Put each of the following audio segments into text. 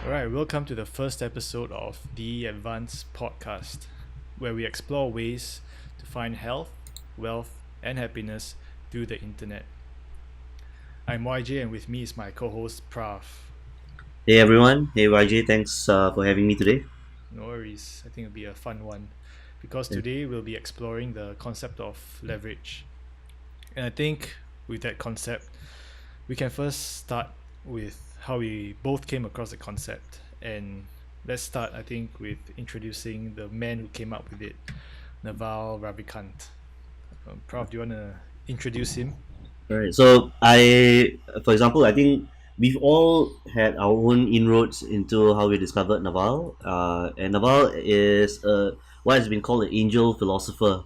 Alright, welcome to the first episode of the Advanced Podcast, where we explore ways to find health, wealth, and happiness through the internet. I'm YJ, and with me is my co host Prav. Hey everyone, hey YJ, thanks for having me today. No worries, I think it'll be a fun one because Yeah. today we'll be exploring the concept of leverage. And I think with that concept, we can first start with how we both came across the concept. And let's start, I think, with introducing the man who came up with it, Naval Ravikant. Prav, do you want to introduce him? Alright, so for example, I think we've all had our own inroads into how we discovered Naval. And Naval is what has been called an angel philosopher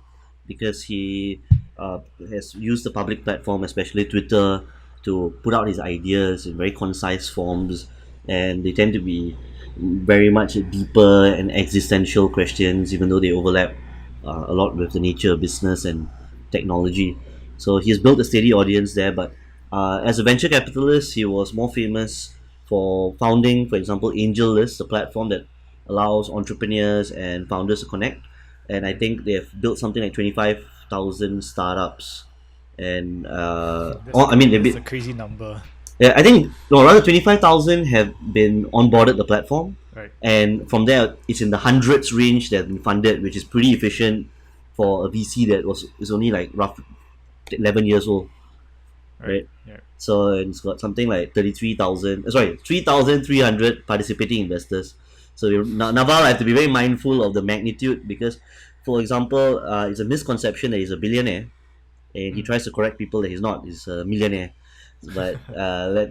because he has used the public platform, especially Twitter, to put out his ideas in very concise forms, and they tend to be very much deeper and existential questions, even though they overlap a lot with the nature of business and technology. So he's built a steady audience there, but as a venture capitalist, he was more famous for founding, for example, AngelList, a platform that allows entrepreneurs and founders to connect. And I think they've built something like 25,000 startups. And I mean, That's a crazy number, yeah, I think no, rather 25,000 have been onboarded the platform, right? and from there it's in the hundreds range that have been funded, which is pretty efficient for a VC that was is only like roughly 11 years old, Right. right? Yeah. So it's got something like 33,000, sorry, 3,300 participating investors. So Naval, I have to be very mindful of the magnitude because, for example, it's a misconception that he's a billionaire, and he Mm. tries to correct people that he's not. He's a millionaire, but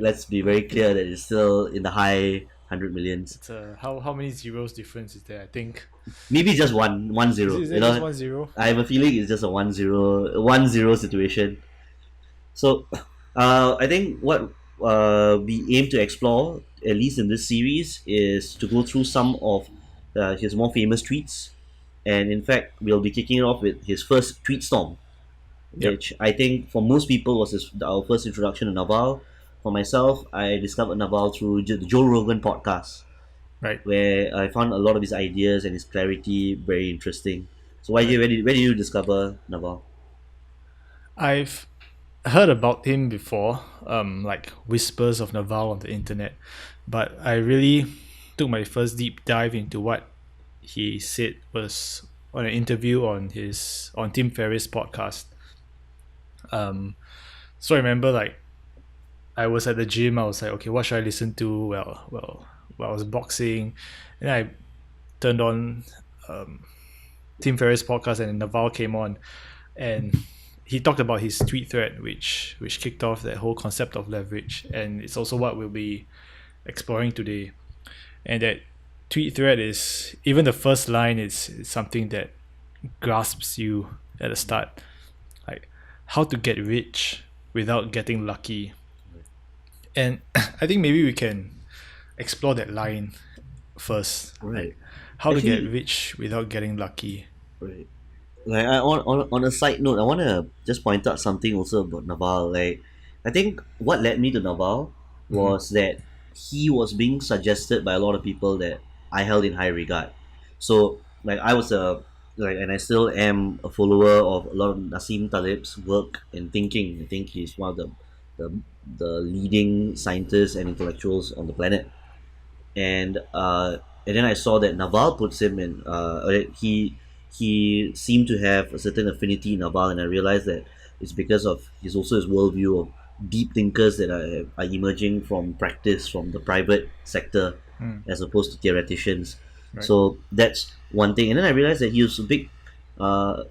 let's be very clear that it's still in the high hundred millions. It's how many zeros difference is there? I think Maybe just one is, zero. is You there just know, 1 0? I have a feeling it's just a 1-0 situation. So, I think what we aim to explore, at least in this series, is to go through some of his more famous tweets, and in fact, we'll be kicking it off with his first tweet storm, Yep. which I think for most people was our first introduction to Naval. For myself, I discovered Naval through the Joe Rogan podcast, Right. where I found a lot of his ideas and his clarity very interesting. So, YJ, Right. where did you discover Naval? I've heard about him before, like whispers of Naval on the internet, but I really took my first deep dive into what he said was on an interview on Tim Ferriss podcast. Um, so I remember like I was at the gym. I was like, okay, what should I listen to? While I was boxing, and I turned on um, Tim Ferriss podcast, and Naval came on, and he talked about his tweet thread, which kicked off that whole concept of leverage, and it's also what we'll be exploring today. And that tweet thread is even the first line is something that grasps you at the start, like how to get rich without getting lucky. And I think maybe we can explore that line first, like Right. how to get Actually, rich without getting lucky. right. Like on a side note, I wanna just point out something also about Naval. Like, I think what led me to Naval Hmm. was that he was being suggested by a lot of people that I held in high regard. So like I was a like and I still am a follower of a lot of Nassim Taleb's work and thinking. I think he's one of the, the leading scientists and intellectuals on the planet. And then I saw that Naval puts him in. He seemed to have a certain affinity in Naval, and I realized that it's because of his worldview of deep thinkers that are emerging from practice from the private sector Mm, as opposed to theoreticians. right. So that's one thing. And then I realized that he was a big, uh,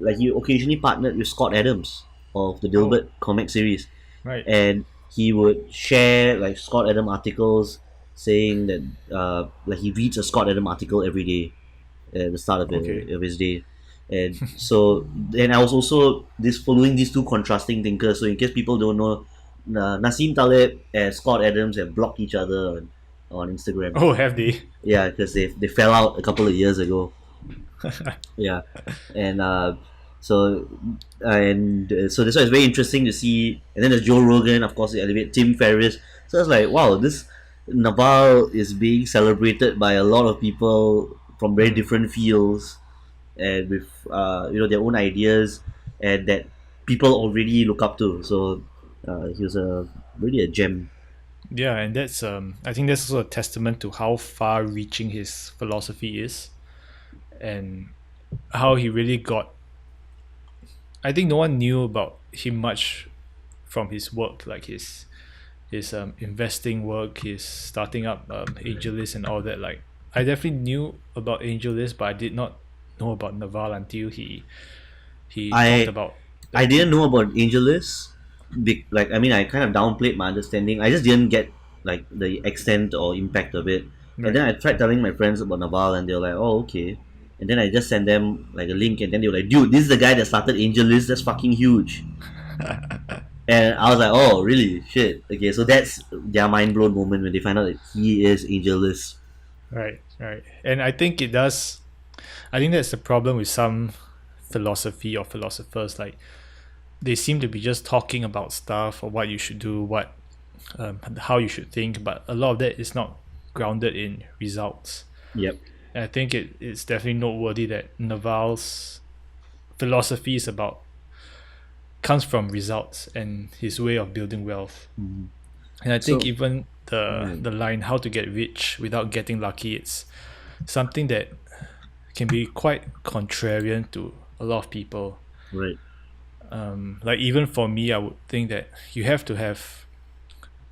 like he occasionally partnered with Scott Adams of the Oh, Dilbert comic series, right. and he would share like Scott Adam articles saying that like he reads a Scott Adam article every day at the start Okay. of his day. And so and I was also this following these two contrasting thinkers. So in case people don't know, Nassim Taleb and Scott Adams have blocked each other on Instagram. Oh, have they? Yeah, because they fell out a couple of years ago. Yeah, and so so that's why it's very interesting to see. And then there's Joe Rogan, of course, they elevate Tim Ferriss. So I was like, wow, this Naval is being celebrated by a lot of people from very Mm. different fields and with their own ideas, and that people already look up to. So he was a really a gem. Yeah, and that's I think that's also a testament to how far reaching his philosophy is, and how he really got. I think no one knew about him much from his work, like his investing work, his starting up AngelList and all that. Like I definitely knew about AngelList, but I did not know about Naval until he talked I about I that didn't book. know about AngelList. Like, I mean, I kind of downplayed my understanding. I just didn't get like the extent or impact of it. And Right. then I tried telling my friends about Naval, and they were like, "Oh, okay." And then I just sent them like a link, and then they were like, "Dude, this is the guy that started AngelList. That's fucking huge." And I was like, "Oh, really? Shit." Okay, so that's their mind blown moment when they find out that he is AngelList. Right, right. And I think it does. I think that's the problem with some philosophy or philosophers. Like they seem to be just talking about stuff or what you should do, what how you should think, but a lot of that is not grounded in results. Yep. And I think it's definitely noteworthy that Naval's philosophy is about comes from results and his way of building wealth. Mhm. And I think So, even the right, the line "how to get rich without getting lucky" it's something that can be quite contrarian to a lot of people. right. Like even for me, I would think that you have to have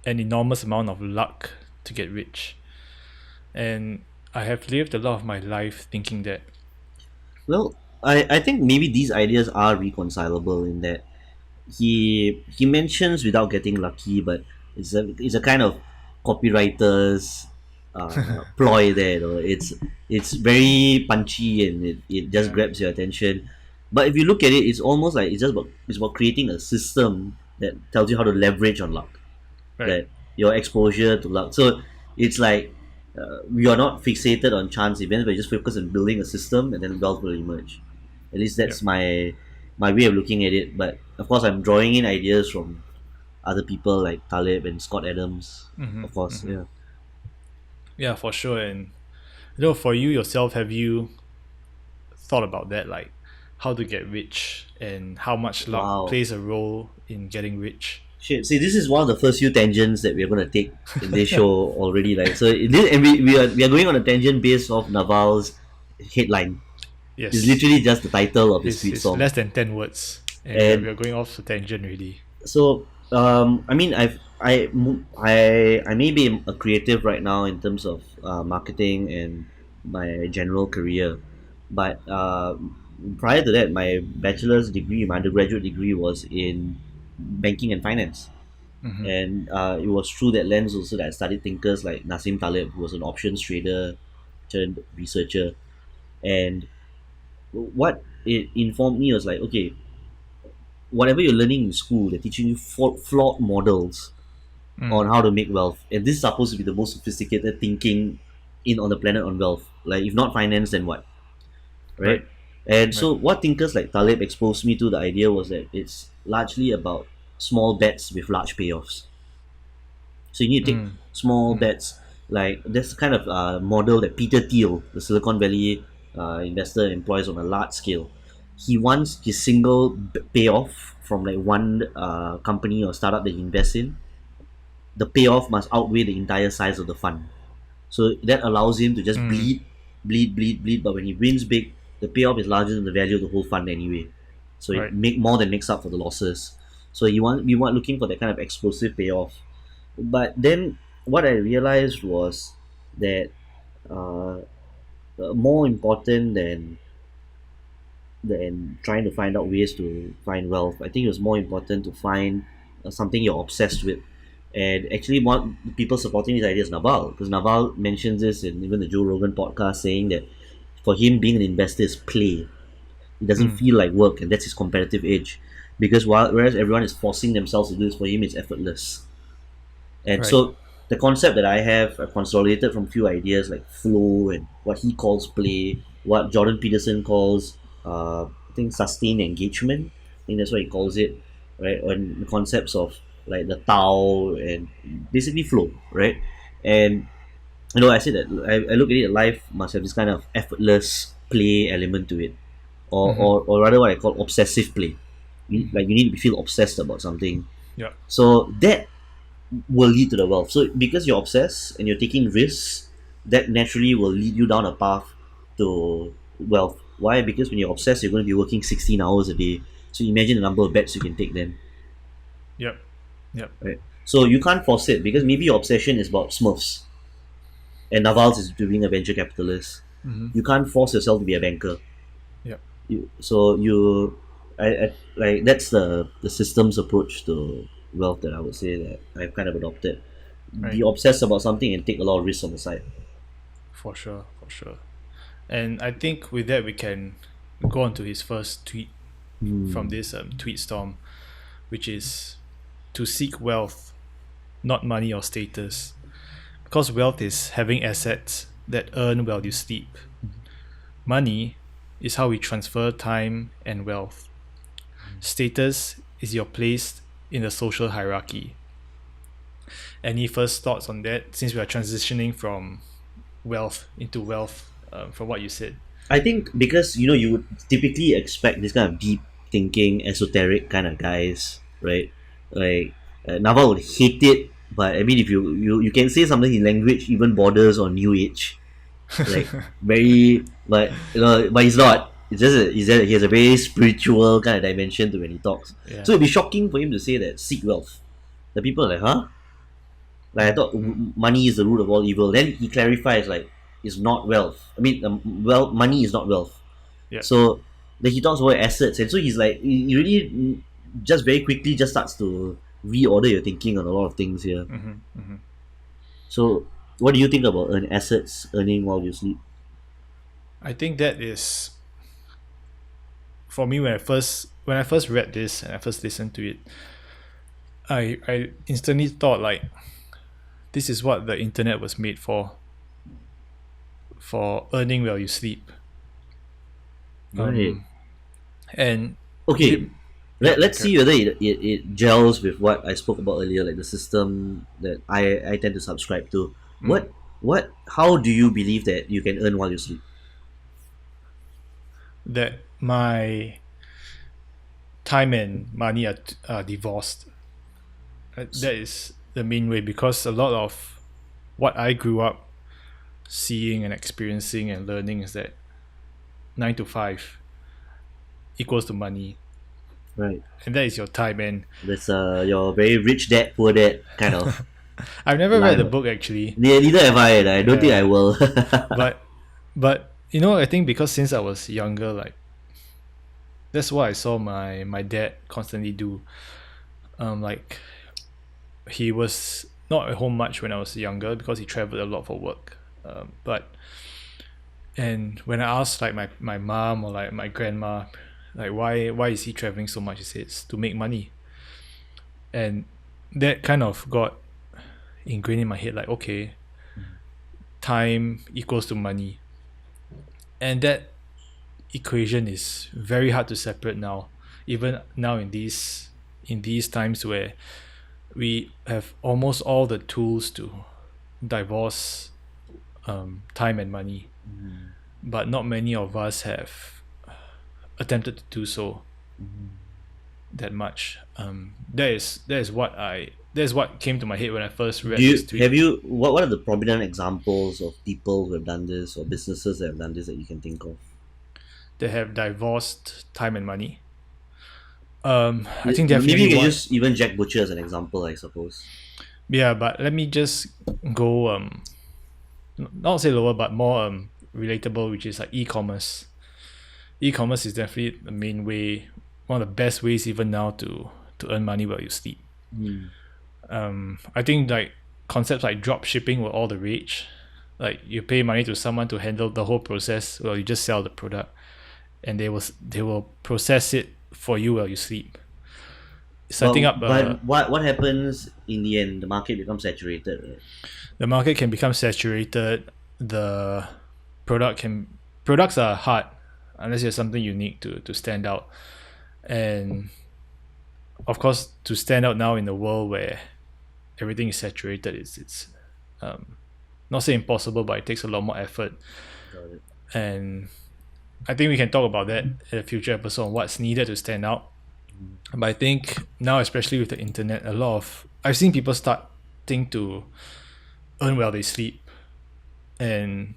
an enormous amount of luck to get rich, and I have lived a lot of my life thinking that. Well, I think maybe these ideas are reconcilable in that he mentions without getting lucky, but it's a kind of copywriter's ploy there. Though it's very punchy and it just Yeah, grabs your attention. But if you look at it, it's almost like it's about creating a system that tells you how to leverage on luck, right. that your exposure to luck. So it's like we are not fixated on chance events, but just focus on building a system, and then wealth will emerge. At least Yeah. that's my way of looking at it. But of course, I'm drawing in ideas from other people like Talib and Scott Adams. Mm-hmm, Of course, mm-hmm. yeah. Yeah, for sure. And for you yourself, have you thought about that, like how to get rich and how much luck Wow. plays a role in getting rich? Shit. See, this is one of the first few tangents that we're gonna take in this show already. Like, so this, and we are going on a tangent based off Naval's headline. It's Yes, literally just the title of his it's tweetstorm. less than 10 words, and we And are going off the tangent already. so, I mean, I may be a creative right now in terms of marketing and my general career, but prior to that, my bachelor's degree, my undergraduate degree was in banking and finance, Mm-hmm. and it was through that lens also that I studied thinkers like Nassim Taleb, who was an options trader turned researcher, and what it informed me was like, okay, whatever you're learning in school, they're teaching you flawed models on Mm, how to make wealth, and this is supposed to be the most sophisticated thinking in on the planet on wealth. Like, if not finance, then what, right, right? And right. so, what thinkers like Taleb exposed me to the idea was that it's largely about small bets with large payoffs. So you need to take Mm, small mm, bets. Like, that's the kind of model that Peter Thiel, the Silicon Valley investor, employs on a large scale. He wants his single payoff from like one company or startup that he invests in. The payoff must outweigh the entire size of the fund. So that allows him to just mm, bleed, bleed, bleed, bleed. But when he wins big, the payoff is larger than the value of the whole fund anyway. So it right. make more than makes up for the losses. So we want looking for that kind of explosive payoff. But then what I realized was that uh, more important than trying to find out ways to find wealth, I think it was more important to find something you're obsessed with. And actually, what people supporting these ideas, Naval, because Naval mentions this in even the Joe Rogan podcast, saying that for him, being an investor is play. It doesn't Mm, feel like work, and that's his competitive edge. Because whereas everyone is forcing themselves to do this, for him, it's effortless. And right. so the concept that I have consolidated from few ideas like flow and what he calls play, what Jordan Peterson calls, I think, sustained engagement. I think that's what he calls it, right? And the concepts of like the Tao and basically flow, right? And I said that I look at it, life must have this kind of effortless play element to it, Mm-hmm. or rather what I call obsessive play. Mm-hmm. Like you need to feel obsessed about something. Yeah. So that will lead to the wealth. So because you're obsessed and you're taking risks, that naturally will lead you down a path to wealth. Why? Because when you're obsessed, you're going to be working 16 hours a day. So imagine the number of bets you can take then, Yep. Yep. right? So you can't force it because maybe your obsession is about Smurfs and Naval's is to being a venture capitalist. Mm-hmm. You can't force yourself to be a banker. Yep. Like that's the systems approach to wealth that I would say that I've kind of adopted. Be Right. obsessed about something and take a lot of risks on the side. For sure. For sure. And I think with that we can go on to his first tweet from Hmm. this tweet storm, which is to seek wealth, not money or status, because wealth is having assets that earn while you sleep. Money is how we transfer time and wealth. Status is your place in the social hierarchy. Any first thoughts on that since we are transitioning from wealth into wealth from what you said? I think because you would typically expect this kind of deep thinking, esoteric kind of guys, right? Like Naval would hate it, but I mean, if you can say something in language even borders on new age, like very, but but he's not. It's just he has a very spiritual kind of dimension to when he talks. Yeah. So it'd be shocking for him to say that seek wealth. The people are like, huh? Like I thought Mm-hmm. money is the root of all evil. Then he clarifies like it's not wealth. I mean, money is not wealth. Yeah. So then he talks about assets, and so he's like he really just very quickly just starts to reorder your thinking on a lot of things here. Mm-hmm. Mm-hmm. So what do you think about assets earning while you sleep? I think that is for me when I first read this and I first listened to it, I instantly thought like this is what the internet was made for earning while you sleep. Right. And Okay. it, yeah, Let's okay. see whether it gels with what I spoke about earlier, like the system that I tend to subscribe to. Mm. How do you believe that you can earn while you sleep? That my time and money are divorced. That is the main way because a lot of what I grew up seeing and experiencing and learning is that 9 to 5 equals to money, Right. and that is your time. And That's your very rich dad, poor dad kind of I've never read the life. book actually. Neither have I, and I don't think I Yeah, will. but I think because since I was younger, like that's what I saw my dad constantly do. Like he was not at home much when I was younger because he traveled a lot for work. But and when I asked like my mom or like my grandma, like why is he traveling so much? He says to make money, and that kind of got ingrained in my head. Like okay, time equals to money, and that equation is very hard to separate now. Even now in these times where we have almost all the tools to divorce time and money, but not many of us have attempted to do so that much. That is what came to my head when I first Do read this you tweet. have you what are the prominent examples of people who have done this or businesses that have done this that you can think of? They have divorced time and money. I think Maybe definitely you can one. use even Jack Butcher as an example, I suppose. Yeah, but let me just go not say lower, but more relatable, which is like e-commerce. E-commerce is definitely the main way, one of the best ways even now to earn money while you sleep. Hmm. I think like concepts like drop shipping were all the rage. Like you pay money to someone to handle the whole process, well you just sell the product, and they will process it for you while you sleep. Setting up But what happens in the end? The market becomes saturated, right? the market can become saturated. The product can products are hard unless you have something unique to stand out. And of course, to stand out now in the world where everything is saturated, it's not say impossible, but it takes a lot more effort. Got it. And I think we can talk about that in a future episode on what's needed to stand out. But I think now, especially with the internet, I've seen people starting to earn while they sleep, and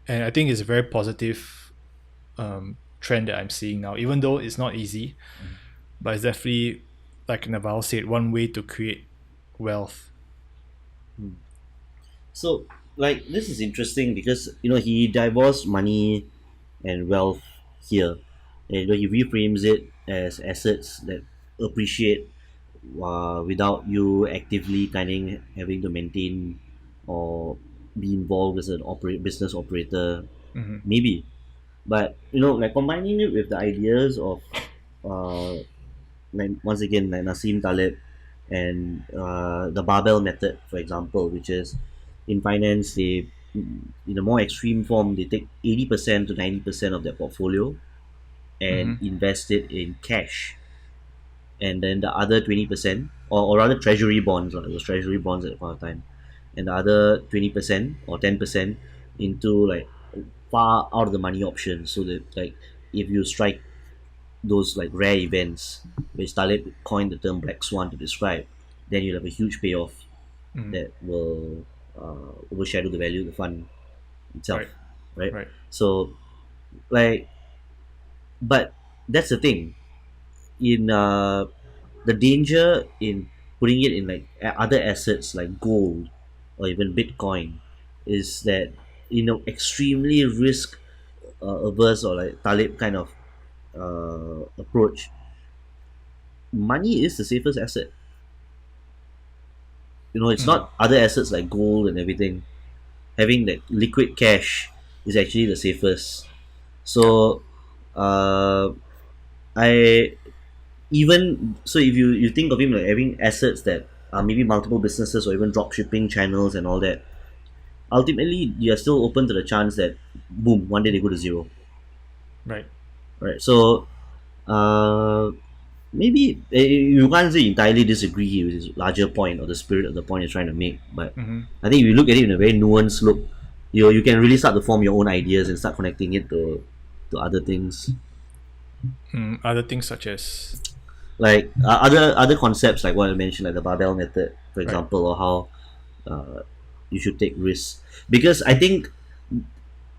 I think it's a very positive trend that I'm seeing now. Even though it's not easy, but it's definitely, like Naval said, one way to create wealth. So, like, this is interesting because he divorced money and wealth here, and he reframes it as assets that appreciate without you actively kind of having to maintain or be involved as an business operator, Mm-hmm. maybe. But like combining it with the ideas of uh, like once again like Nassim Taleb and the barbell method, for example, which is in finance they in a more extreme form they take 80% to 90% of their portfolio and Mm-hmm. invest it in cash, and then the other 20%, or rather treasury bonds, or it was treasury bonds at the point of time, and the other 20% or 10% into like far out of the money options, so that like if you strike those like rare events, which Taleb coined the term black swan to describe, then you'll have a huge payoff Mm-hmm. that will overshadow the value of the fund itself, Right. right? Right. So like, but that's the thing in the danger in putting it in like other assets like gold or even Bitcoin is that extremely risk averse, or like Talib kind of approach. Money is the safest asset. It's Mm-hmm. not other assets like gold and everything. Having like liquid cash is actually the safest. Yeah. So uh, I even so if you think of him like having assets that are maybe multiple businesses or even drop shipping channels and all that, ultimately you're still open to the chance that boom, one day they go to zero, Right. right? So uh, maybe you can't say entirely disagree with his larger point or the spirit of the point he's trying to make, but Mm-hmm. I think if you look at it in a very nuanced look, you can really start to form your own ideas and start connecting it to other things, Other things such as like other concepts like what I mentioned, like the barbell method, for right. example, or how you should take risks. Because I think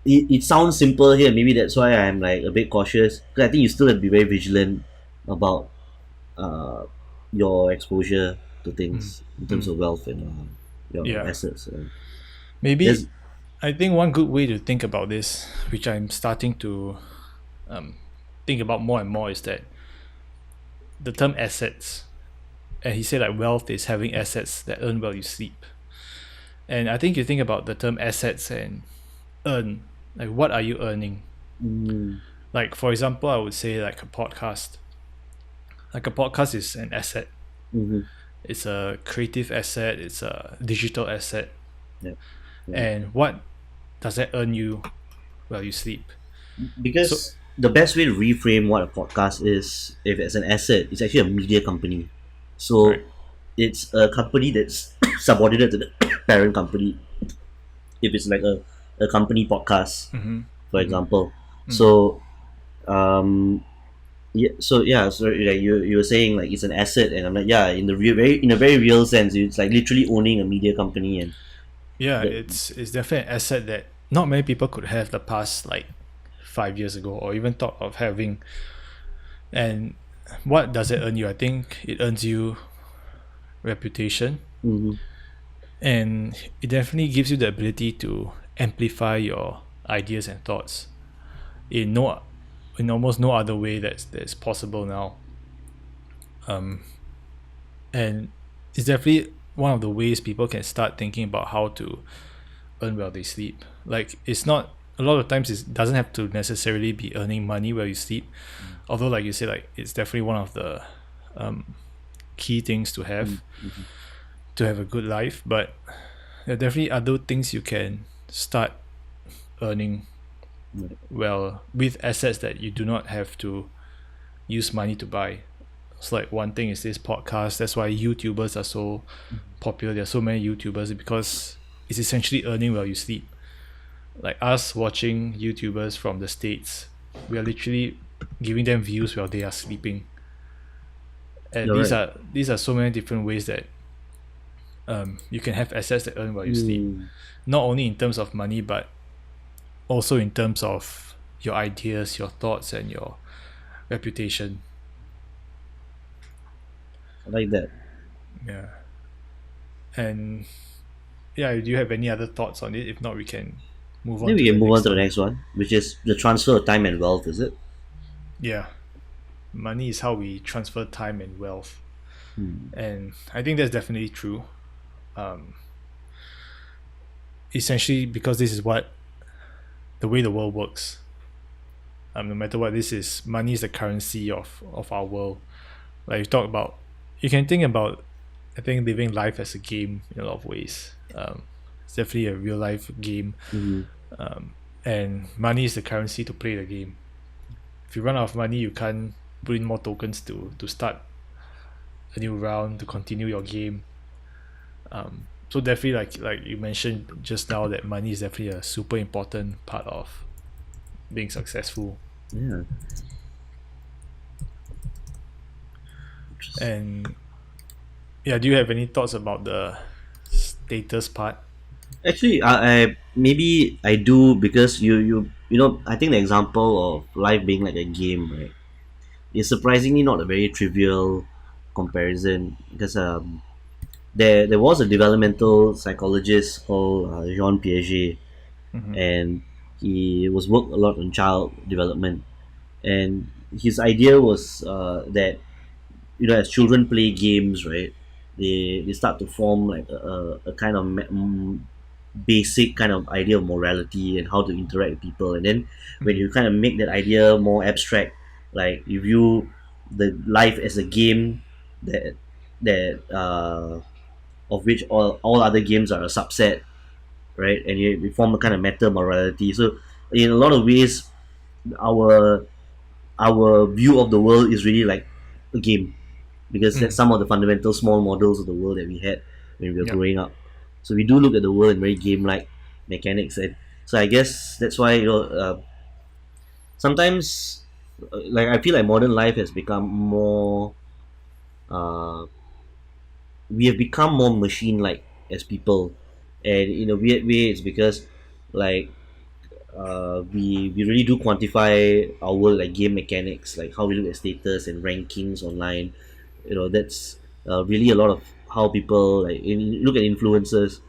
it sounds simple here. Maybe that's why I'm like a bit cautious. Because I think you still have to be very vigilant about uh, your exposure to Mm. things in terms Mm. of wealth and your Yeah. assets. Maybe There's I think one good way to think about this, which I'm starting to um, think about more and more, is that the term assets. And he said like wealth is having assets that earn while you sleep. And I think you think about the term assets and earn. Like what are you earning? mm, Like for example, I would say like a podcast. Like a podcast is an asset. mm-hmm, It's a creative asset. It's a digital asset. yeah, right. And what does that earn you while you sleep? So Because the best way to reframe what a podcast is, if it's an asset, it's actually a media company. So right. it's a company that's subordinate to the parent company. If it's like a company podcast, Mm-hmm. for Mm-hmm. example. Mm. So um, so like you were saying like it's an asset, and I'm like, yeah, in a very real sense, it's like literally owning a media company, and Yeah, the it's definitely an asset that not many people could have the past like 5 years ago or even thought of having. And what does it earn you? I think it earns you reputation, mhm, and it definitely gives you the ability to amplify your ideas and thoughts in no in almost no other way that's possible now. Um, and it's definitely one of the ways people can start thinking about how to earn while they sleep. Like it's not a lot of times it doesn't have to necessarily be earning money while you sleep. Although like you say, like it's definitely one of the um, key things mhm, to have a good life. But there are definitely other things you can start earning right, well with assets that you do not have to use money to buy. So like one thing is this podcast. That's why YouTubers are so popular. There are so many YouTubers because it's essentially earning while you sleep. Like us watching YouTubers from the States, we are literally giving them views while they are sleeping. And You're right. these are so many different ways that you can have assets that earn while you sleep. Mm, Not only in terms of money, but also in terms of your ideas, your thoughts, and your reputation. I like that. Yeah. And yeah, do you have any other thoughts on it? If not, we can move on Then to we can the move on next to the one. next one, which is the transfer of time and wealth. Is it? Yeah. Money is how we transfer time and wealth. Hmm. And I think that's definitely true. Um, Essentially, because this is what the way the world works. No matter what, this is money is the currency of our world. Like you talk about, you can think about, I think living life as a game in a lot of ways. It's definitely a real life game, Mm-hmm. um, and money is the currency to play the game. If you run out of money, you can't put in more tokens to start a new round to continue your game. So definitely, like you mentioned just now, that money is definitely a super important part of being successful. Yeah. And yeah, do you have any thoughts about the status part? Actually, I maybe I do because you know I think the example of life being like a game, right, is surprisingly not a very trivial comparison because there was a developmental psychologist called Jean Piaget, Mm-hmm. and he was worked a lot on child development, and his idea was that as children play games, right, they start to form like a kind of basic kind of idea of morality and how to interact with people, and then when Mm-hmm. you kind of make that idea more abstract, like you view the life as a game that of which all other games are a subset, right, and you form a kind of meta morality. So in a lot of ways, our our view of the world is really like a game, because that's Mm. some of the fundamental small models of the world that we had when we were Yep. growing up. So we do look at the world in very game-like mechanics, and so I guess that's why sometimes like I feel like modern life has become more. Uh, we have become more machine-like as people, and in a weird way, it's because like we really do quantify our world like game mechanics, like how we look at status and rankings online. That's really a lot of how people like look at influencers.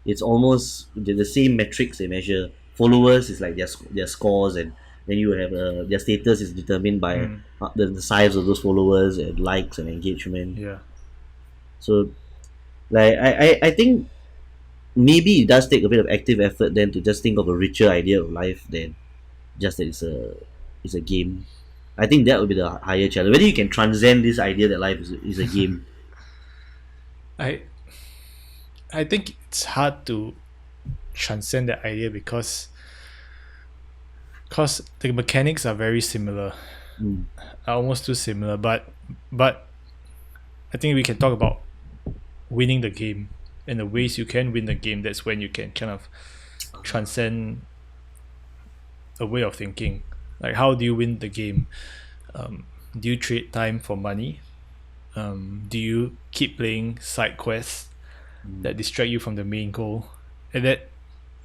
It's almost the same metrics they measure. Followers is like their scores, and then you have their status is determined by Mm. the size of those followers and likes and engagement. Yeah. So like I think maybe it does take a bit of active effort then to just think of a richer idea of life than just that it's a game. I think that would be the higher challenge. Whether you can transcend this idea that life is a game. I I think it's hard to transcend that idea because the mechanics are very similar, Mm. are almost too similar. But I think we can talk about winning the game and the ways you can win the game. That's when you can kind of transcend a way of thinking. Like how do you win the game? Do you trade time for money? Do you keep playing side quests that distract you from the main goal? And that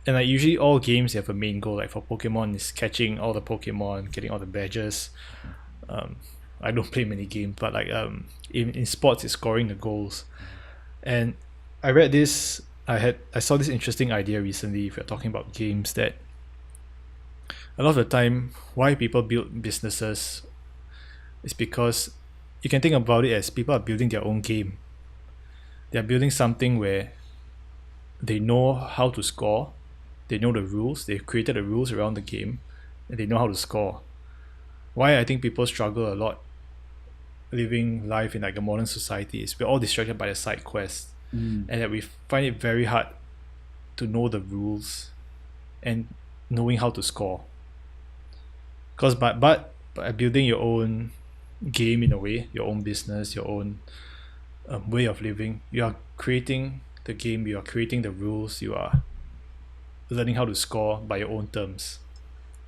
and like usually all games have a main goal. Like for Pokemon, is catching all the Pokemon, getting all the badges. Um, I don't play many games, but like in sports, it's scoring the goals. And I read this. I saw this interesting idea recently. If you're talking about games, that a lot of the time, why people build businesses is because you can think about it as people are building their own game. They are building something where they know how to score, they know the rules, they've created the rules around the game, and they know how to score. Why I think people struggle a lot living life in like a modern society is we're all distracted by the side quests, Mm. and that we find it very hard to know the rules and knowing how to score. Because by building game in a way, your own business, your own way of living. You are creating the game, you are creating the rules, you are learning how to score by your own terms.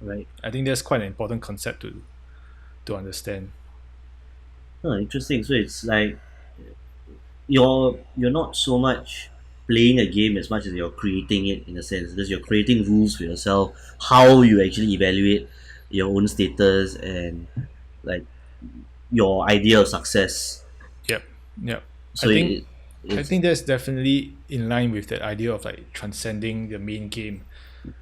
right? I think that's quite an important concept to understand. Oh, interesting. So it's like you're not so much playing a game as much as you're creating it in a sense, because you're creating rules for yourself, how you actually evaluate your own status and like your idea of success. Yep, yep. I So think I it's think that's definitely in line with that idea of like transcending the main game.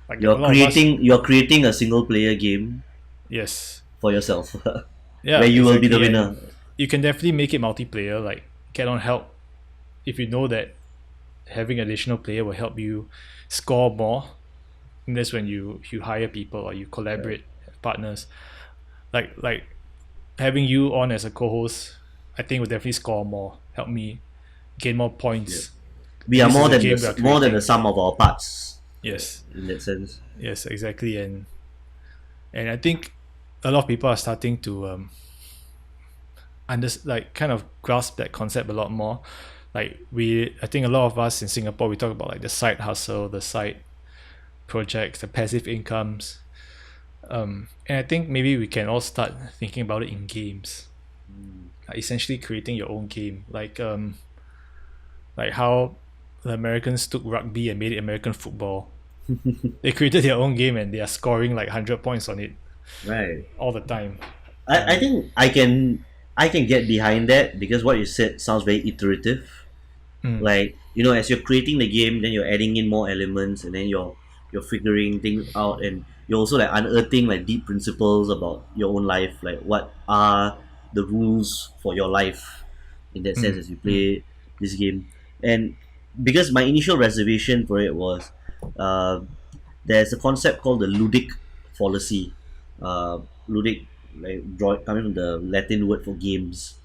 Like a lot of us, you're creating a single player game yes, for yourself where yeah, you will be the exactly, winner. and you can definitely make it multiplayer. Like get on help if you know that having additional player will help you score more. And that's when you hire people or you Right. collaborate partners. Like having you on as a co-host, I think will definitely score more, help me gain more Yeah. points. We are This is more a than game we are the creating. sum of our parts Yes, in that sense. yes, exactly, and I think a lot of people are starting to like kind of grasp that concept a lot more. Like I think a lot of us in Singapore, we talk about like the side hustle, the side projects, the passive incomes, and I think maybe we can all start thinking about it in games, like essentially creating your own game, like how the Americans took rugby and made it American football. They created their own game and they are scoring like 100 points on it Right. all the time. I think I can get behind that because what you said sounds very iterative. Mm, Like, as you're creating the game, then you're adding in more elements, and then you're figuring things out, and you're also like unearthing like deep principles about your own life, like what are the rules for your life in that sense mm, as you mm. play this game. And because my initial reservation for it was, uh, there's a concept called the ludic fallacy. uh, Ludic, like coming from the Latin word for games,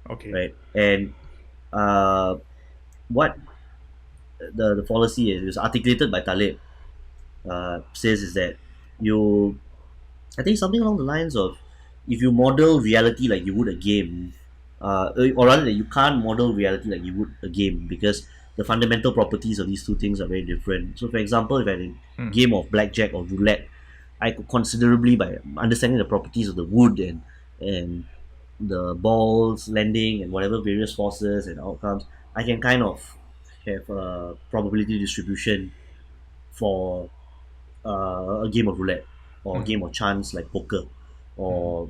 Okay. right? And what the policy is, it was articulated by Taleb, says is that you, I think something along the lines of, if you model reality like you would a game, or rather that you can't model reality like you would a game because the fundamental properties of these two things are very different. So, for example, if I had a Mm, game of blackjack or roulette, I could considerably, by understanding the properties of the wood and the balls landing and whatever various forces and outcomes, I can kind of have a probability distribution for a game of roulette or a mm, game of chance like poker, mm. or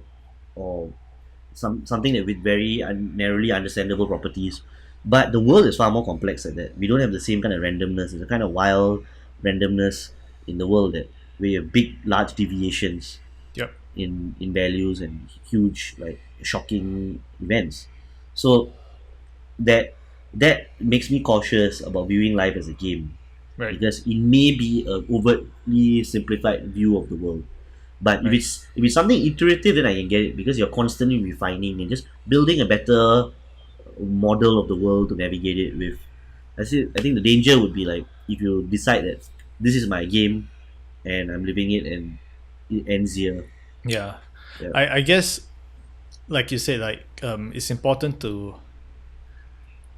or something that with very narrowly understandable properties. But the world is far more complex than that. We don't have the same kind of randomness. There's a kind of wild randomness in the world that we have big, large deviations Yep. in values and huge, like shocking events. So that that makes me cautious about viewing life as a game Right. because it may be an overtly simplified view of the world. But Right. if it's something iterative, then I can get it because you're constantly refining and just building a better model of the world to navigate it with. I think the danger would be like if you decide that this is my game and I'm living it and it ends here. Yeah. Yeah. I guess like you said, like it's important to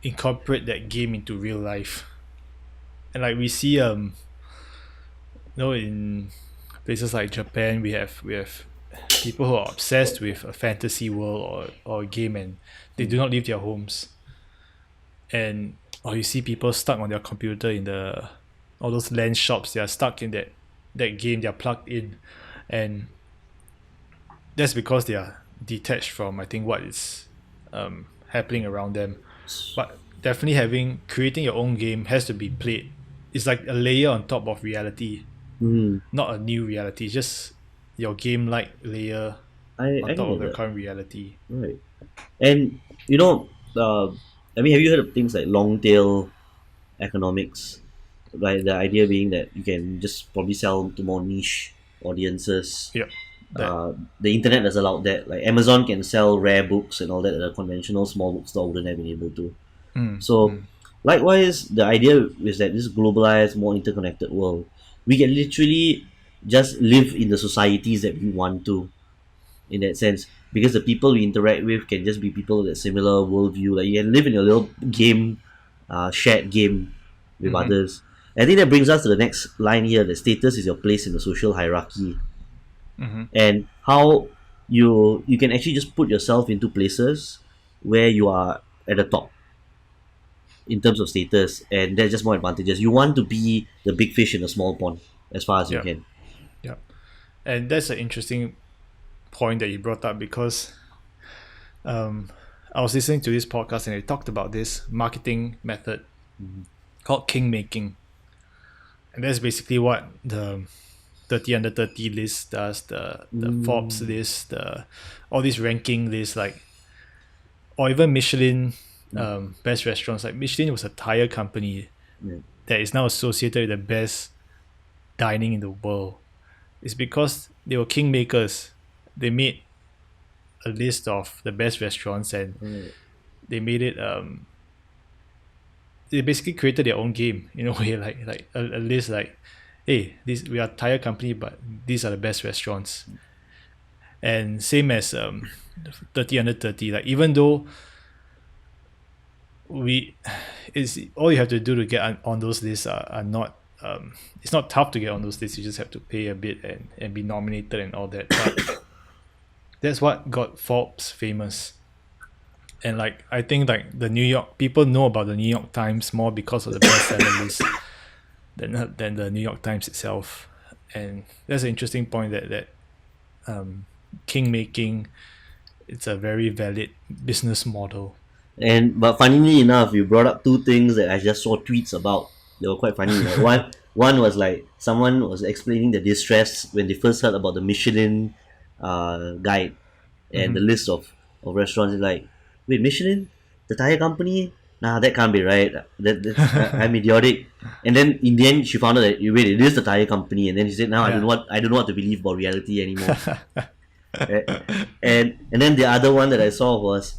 incorporate that game into real life. And like we see in places like Japan, we have people who are obsessed with a fantasy world or a game, and they do not leave their homes. And or you see people stuck on their computer in the all those land shops, they are stuck in that game, they're plugged in, and that's because they are detached from, I think, what is happening around them. But definitely having creating your own game has to be played. It's like a layer on top of reality, Mm, not a new reality. It's just your game like layer I on can top of get the that. current reality. Right. And I mean, have you heard of things like long tail economics? Like the idea being that you can just probably sell to more niche audiences. Yep. That. The internet has allowed that. Like Amazon can sell rare books and all that a conventional small bookstore wouldn't have been able to. Mm, So, mm, likewise, the idea is that this globalized, more interconnected world, we can literally just live in the societies that we want to. in that sense, because the people we interact with can just be people with a similar worldview. Like you can live in a little game, shared game with Mm-hmm. others. I think that brings us to the next line here. The status is your place in the social hierarchy, Mm-hmm. and how you can actually just put yourself into places where you are at the top in terms of status, and there's just more advantages. You want to be the big fish in a small pond as far as you Yeah. can. Yeah. And that's an interesting point that you brought up because um, I was listening to this podcast and they talked about this marketing method called king making. And that's basically what the 30 under 30 list does, the Forbes Mm. list, the all these ranking lists, like, or even Michelin best restaurants. Like Michelin was a tire company Yeah. that is now associated with the best dining in the world. It's because they were kingmakers. They made a list of the best restaurants and Right. they made it they basically created their own game in a way, like a list like, hey, this we are a tire company but these are the best restaurants. And same as 30 under 30, like even though we is all you have to do to get on those lists are not it's not tough to get on those lists. You just have to pay a bit and be nominated and all that, but that's what got Forbes famous. And like I think like the New York people know about the New York Times more because of the bestseller list than the New York Times itself. And that's an interesting point that king making, it's a very valid business model. And but funnily enough, you brought up two things that I just saw tweets about. They were quite funny. Like one was like someone was explaining the distress when they first heard about the Michelin guide and the Mm-hmm. list of restaurants. It's like, wait, Michelin, the tire company? Nah, that can't be right. I'm idiotic. And then in the end, she found out that wait, it is the tire company. And then she said, now Yeah. I don't know what to believe about reality anymore. Right? And then the other one that I saw was,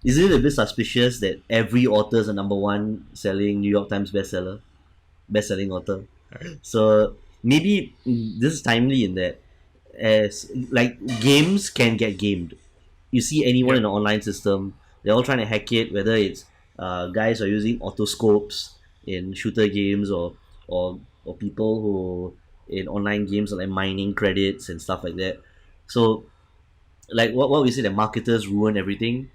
isn't it a bit suspicious that every author is a number one selling New York Times best selling author? Right. So maybe this is timely in that as like games can get gamed. You see anyone in Yep. the online system, they're all trying to hack it. Whether it's guys are using autoscopes in shooter games or people who in online games are like mining credits and stuff like that. So like what we say that marketers ruin everything,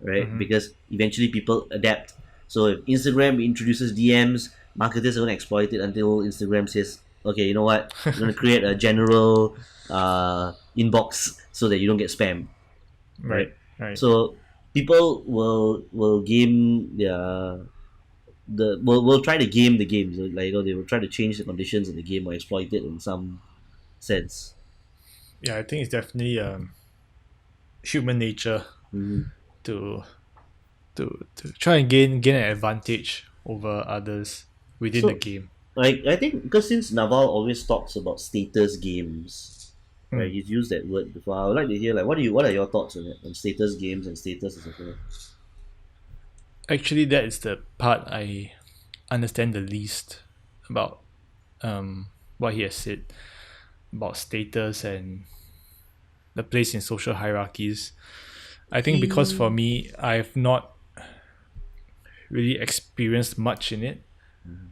right? Mm-hmm. Because eventually people adapt. So if Instagram introduces DMs, marketers are going to exploit it until Instagram says, okay, you know what, we're going to create a general inbox so that you don't get spam, Right. right? Right. So people will game their will try to game the game. So, like they will try to change the conditions of the game or exploit it in some sense. Yeah, I think it's definitely human nature Mm-hmm. to to try and gain an advantage over others within the So game. like I think because since Naval always talks about status games, right? Mm. He's used that word before. I would like to hear like what are your thoughts on it, on status games and status as a whole? Actually, that is the part I understand the least about what he has said about status and the place in social hierarchies. I think because for He me, I've not really experienced much in it.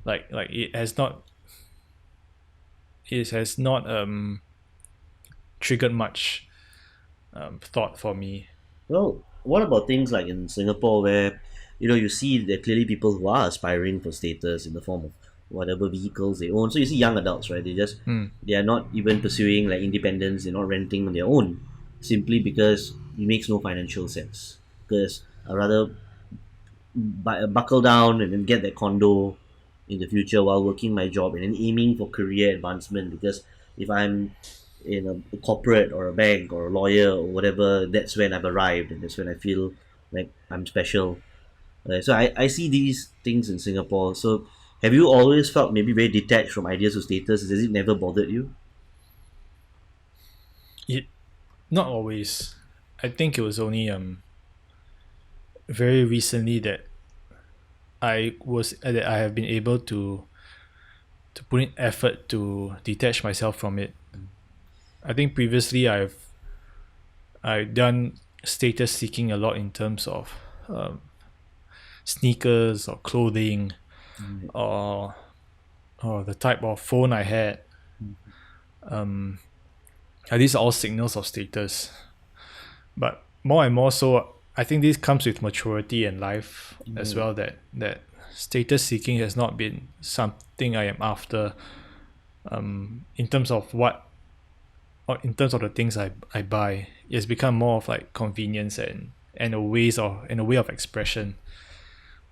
Like it has not triggered much thought for me. Well, what about things like in Singapore where you see there are clearly people who are aspiring for status in the form of whatever vehicles they own. So you see young adults, right? Mm. They are not even pursuing like independence. They're not renting on their own simply because it makes no financial sense. Because I rather buckle down and then get that condo in the future while working my job and then aiming for career advancement. Because if I'm in a corporate or a bank or a lawyer or whatever, that's when I've arrived and that's when I feel like I'm special. So I see these things in Singapore. So have you always felt maybe very detached from ideas of status? Has it never bothered you? It not always. I think it was only very recently that I have been able to put in effort to detach myself from it. I think previously I've done status seeking a lot in terms of sneakers or clothing Right. or the type of phone I had. Um, and these are all signals of status. But more and more so, I think this comes with maturity and life as Right. well. That status seeking has not been something I am after. In terms of what, or in terms of the things I buy, it's become more of like convenience and a way of expression.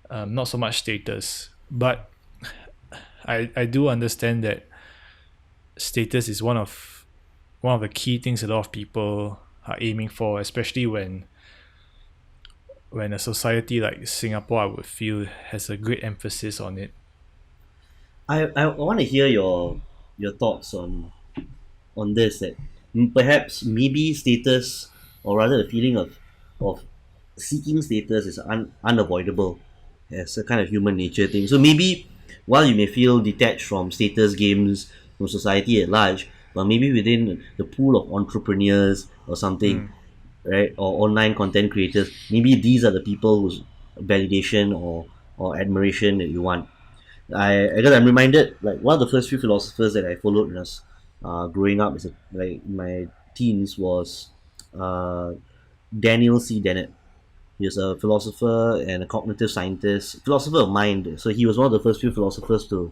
Not so much status, but I do understand that status is one of the key things a lot of people are aiming for, especially when a society like Singapore, I would feel, has a great emphasis on it. I want to hear your thoughts on this, that perhaps maybe status, or rather the feeling of seeking status is unavoidable as a kind of human nature thing. So maybe while you may feel detached from status games, from society at large, but maybe within the pool of entrepreneurs or something, Mm, right, or online content creators, maybe these are the people whose validation or admiration that you want. Because I'm reminded, like, one of the first few philosophers that I followed when I was growing up, is like my teens, was uh, Daniel C. Dennett. He was a philosopher and a cognitive scientist, philosopher of mind. So he was one of the first few philosophers to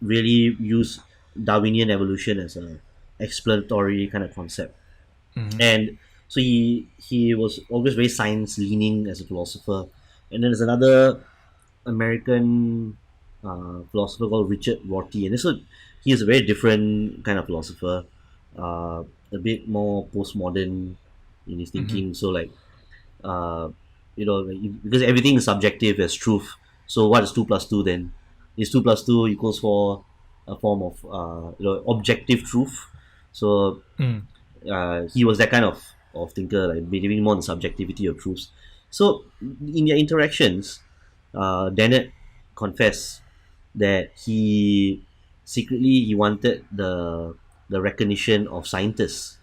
really use Darwinian evolution as a explanatory kind of concept. mm, And so he was always very science leaning as a philosopher. And then there's another American philosopher called Richard Rorty, and so he is a very different kind of philosopher, a bit more postmodern in his mm, thinking. So like, uh, because everything is subjective as truth. So what is two plus two then? Is two plus two equals four a form of objective truth? So mm, he was that kind of thinker, like believing more in the subjectivity of truths. So in their interactions, Dennett confessed that he secretly he wanted the recognition of scientists,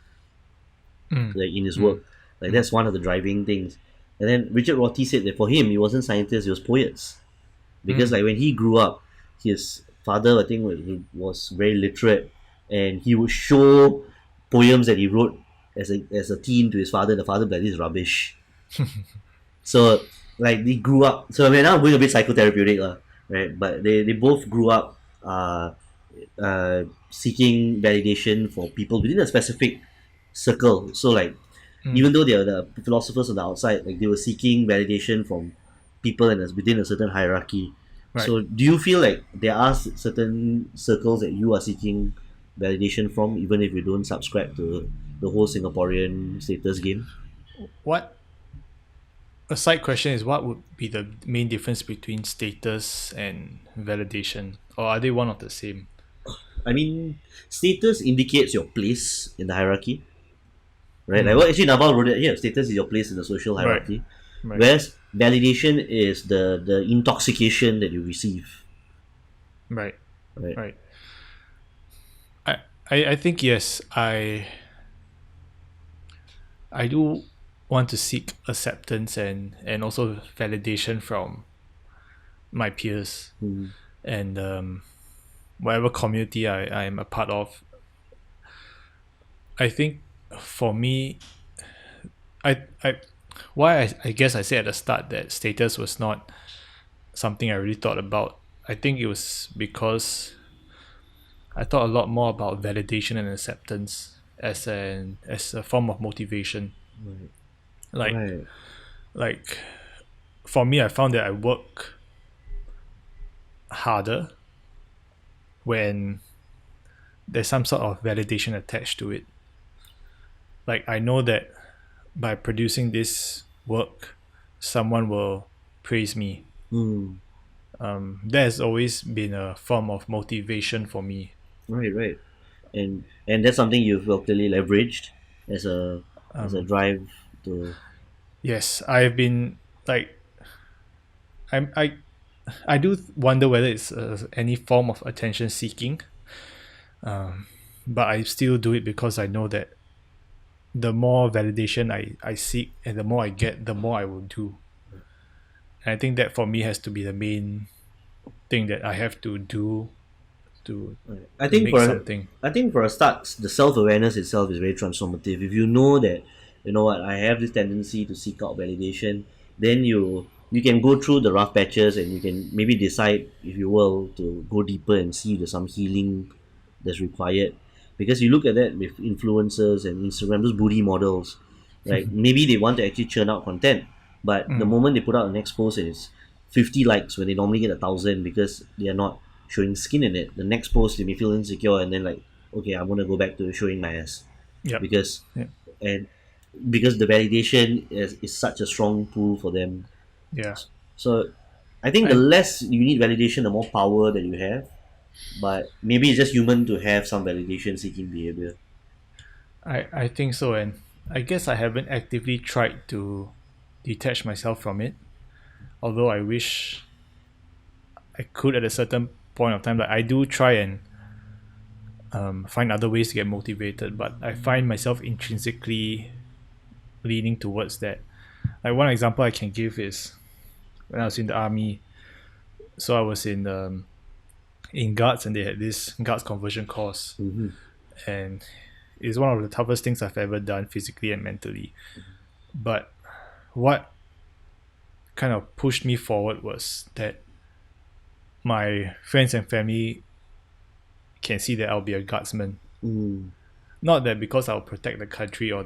mm, like in his mm, work. Like mm, that's one of the driving things. And then Richard Rorty said that for him, it wasn't scientists, it was poets. Because mm, like when he grew up, his father, I think, was very literate, and he would show poems that he wrote as a teen to his father. The father would be like, this is rubbish. So like they grew up. So I mean, now I'm going a bit psychotherapeutic, right? But they both grew up seeking validation for people within a specific circle. So like, mm. even though they are the philosophers on the outside, like they were seeking validation from people and within a certain hierarchy. Right. So do you feel like there are certain circles that you are seeking validation from, even if you don't subscribe to the whole Singaporean status game? What A side question is, what would be the main difference between status and validation, or are they one of the same? I mean, status indicates your place in the hierarchy, right? Like Mm, what actually Naval wrote it here. Status is your place in the social right. hierarchy, Right. whereas validation is the intoxication that you receive, Right. right? Right. I I think yes. I do want to seek acceptance and also validation from my peers Mm, and whatever community I am a part of. I think for me, I why I guess I said at the start that status was not something I really thought about. I think it was because I thought a lot more about validation and acceptance as a form of motivation. right, Like right. like for me, I found that I work harder when there's some sort of validation attached to it. Like I know that by producing this work, someone will praise me. Mm, That has always been a form of motivation for me. right, right. And that's something you've clearly leveraged as a Um, drive to. yes, I've been like I'm I do wonder whether it's any form of attention seeking, but I still do it because I know that the more validation I seek and the more I get, the more I will do. And I think that for me has to be the main thing that I have to do to Right. I to think make for something. I think for a start, the self awareness itself is very transformative. If you know that, you know what, I have this tendency to seek out validation, then you can go through the rough patches and you can maybe decide, if you will, to go deeper and see there's some healing that's required. Because you look at that with influencers and Instagram, those booty models, right? Maybe they want to actually churn out content, but the Mm, moment they put out the next post and it's 50 likes when they normally get 1,000 because they are not showing skin in it. The next post they may feel insecure and then like, okay, I want to go back to showing my ass yep. because Yeah. and because the validation is such a strong pull for them. Yeah. So I think the I less you need validation, the more power that you have. But maybe it's just human to have some validation seeking behavior. I think so, and I guess I haven't actively tried to detach myself from it. Although I wish I could at a certain point of time. Like I do try and find other ways to get motivated, but I find myself intrinsically leaning towards that. Like one example I can give is when I was in the army. So I was in guards, and they had this guards conversion course, Mm-hmm. and it's one of the toughest things I've ever done physically and mentally. But what kind of pushed me forward was that my friends and family can see that I'll be a guardsman. Mm. Not that because I'll protect the country or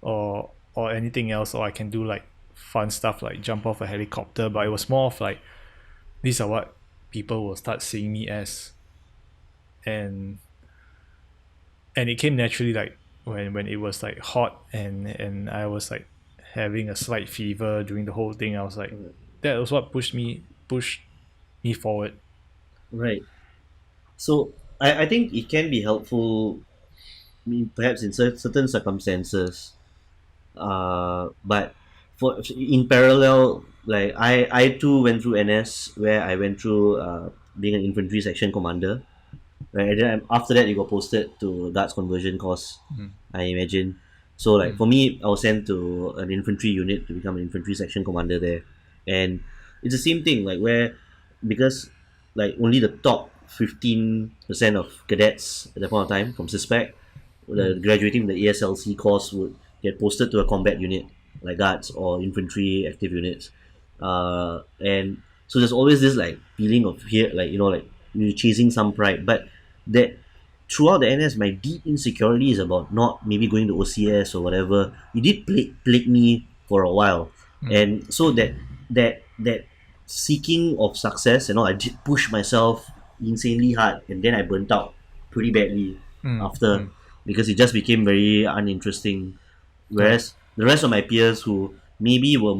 or anything else, or I can do like fun stuff like jump off a helicopter, but it was more of like these are what people will start seeing me as. and and it came naturally, like when it was like hot and I was like having a slight fever during the whole thing. I was like, that was what pushed me forward. Right. So I think it can be helpful, I mean, perhaps in certain circumstances. But for in parallel, like I too went through NS where I went through being an infantry section commander. Right, and then after that, you got posted to Guards conversion course, Mm, I imagine. So like mm, for me, I was sent to an infantry unit to become an infantry section commander there, and it's the same thing. Like where because like only the top 15% of cadets at that point of time from suspect mm, graduating the ASLC course would get posted to a combat unit like guards or infantry active units, and so there's always this like feeling of here, like like you're chasing some pride, but that throughout the NS, my deep insecurity is about not maybe going to OCS or whatever. It did plague me for a while, mm, and so that seeking of success and all, I did push myself insanely hard, and then I burnt out pretty badly mm, after mm. because it just became very uninteresting. Right. Whereas the rest of my peers who maybe were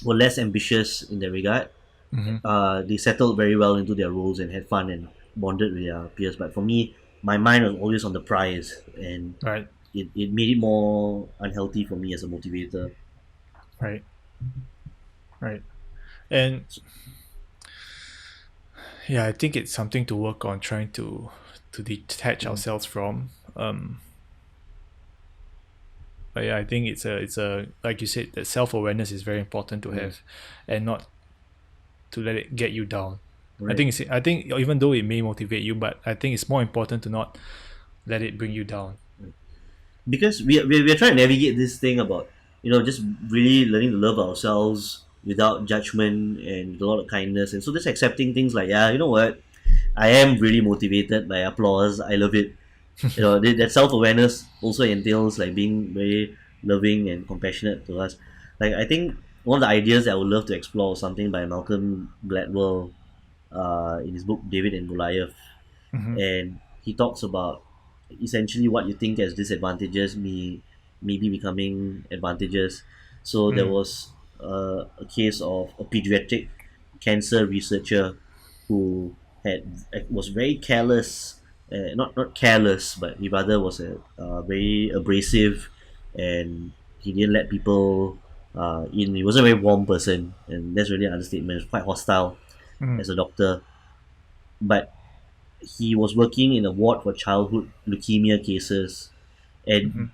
less ambitious in that regard, Mm-hmm. they settled very well into their roles and had fun and bonded with their peers. But for me, my mind was always on the prize, and Right. it made it more unhealthy for me as a motivator. Right. Right. And yeah, I think it's something to work on, trying to detach Mm. ourselves from. But yeah, I think it's a like you said, that self awareness is very important to Mm. have, and not to let it get you down. Right. I think even though it may motivate you, but I think it's more important to not let it bring you down. Because we're trying to navigate this thing about just really learning to love ourselves without judgment and with a lot of kindness, and so just accepting things like, yeah, you know what, I am really motivated by applause, I love it. That self-awareness also entails like being very loving and compassionate to us. Like I think one of the ideas that I would love to explore is something by Malcolm Gladwell, in his book David and Goliath, Mm-hmm. and he talks about essentially what you think as disadvantages may be becoming advantages. So there Mm, was a case of a pediatric cancer researcher who was very careless, not careless, but he rather was a very abrasive, and he didn't let people in. He was a very warm person, and that's really an understatement. He was quite hostile mm, as a doctor, but he was working in a ward for childhood leukemia cases, Mm-hmm. and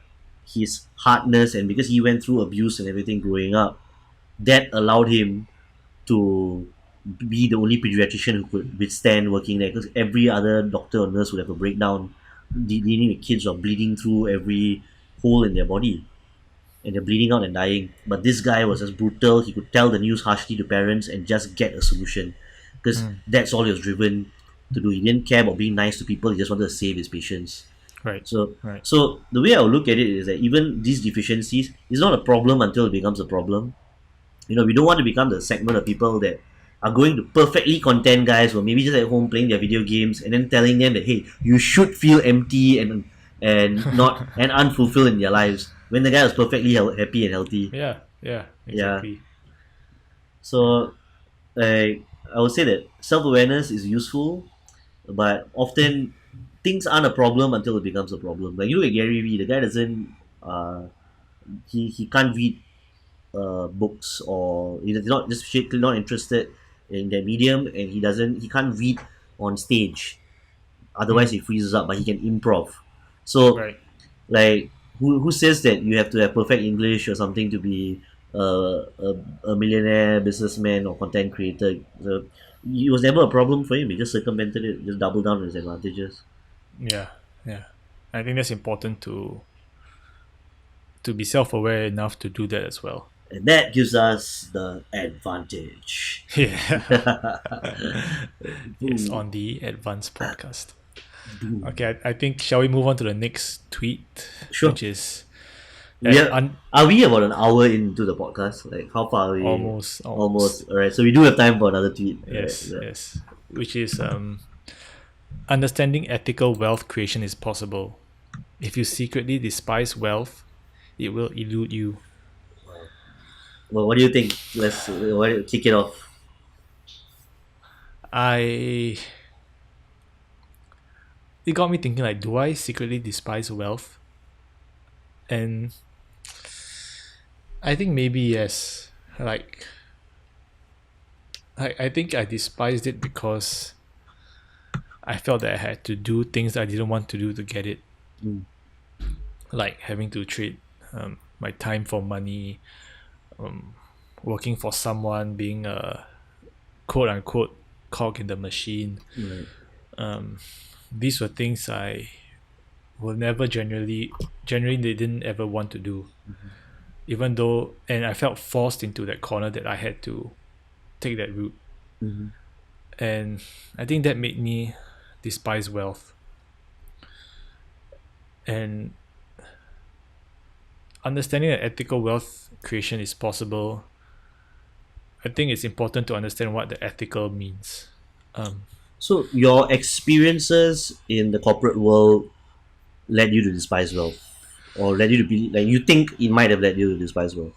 his hardness, and because he went through abuse and everything growing up, that allowed him to be the only pediatrician who could withstand working there, because every other doctor or nurse would have a breakdown dealing with kids who are bleeding through every hole in their body, and they're bleeding out and dying. But this guy was just brutal. He could tell the news harshly to parents and just get a solution, because Mm. that's all he was driven to do. He didn't care about being nice to people. He just wanted to save his patients. Right. So, Right. so the way I would look at it is that even these deficiencies is not a problem until it becomes a problem. We don't want to become the segment of people that are going to perfectly content guys who are maybe just at home playing their video games and then telling them that, hey, you should feel empty and not and unfulfilled in their lives, when the guy was perfectly happy and healthy. Yeah. Yeah. Yeah. Exactly. So I would say that self-awareness is useful, but often things aren't a problem until it becomes a problem. Like, you look at Gary Vee, the guy doesn't he can't read books, or he's not just not interested in that medium, and he can't read on stage, otherwise Mm. he freezes up, but he can improv. So, Right. like, who says that you have to have perfect English or something to be a millionaire businessman or content creator? So it was never a problem for him. He just circumvented it, just doubled down on his advantages. Yeah. Yeah. I think that's important to be self-aware enough to do that as well. And that gives us the advantage. Yeah. Yes, Boom. on the advanced podcast. Boom. Okay, I think shall we move on to the next tweet, Sure. which is We are we about an hour into the podcast? Like, how far are we? almost. Almost. All right. So we do have time for another tweet. Yes, Right. yes. Which is understanding ethical wealth creation is possible. If you secretly despise wealth, it will elude you. Well, what do you think? Kick it off. I It got me thinking, like, do I secretly despise wealth? And I think maybe yes. Like, I think I despised it because I felt that I had to do things I didn't want to do to get it, Mm. like having to trade my time for money, um, working for someone, being a quote unquote cog in the machine. Right. Um, these were things I will never genuinely didn't ever want to do, even though, and I felt forced into that corner that I had to take that route. Mm-hmm. And I think that made me despise wealth. And understanding that ethical wealth creation is possible, I think it's important to understand what the ethical means. So your experiences in the corporate world led you to despise wealth, or led you to be like, you think it might have led you to despise wealth,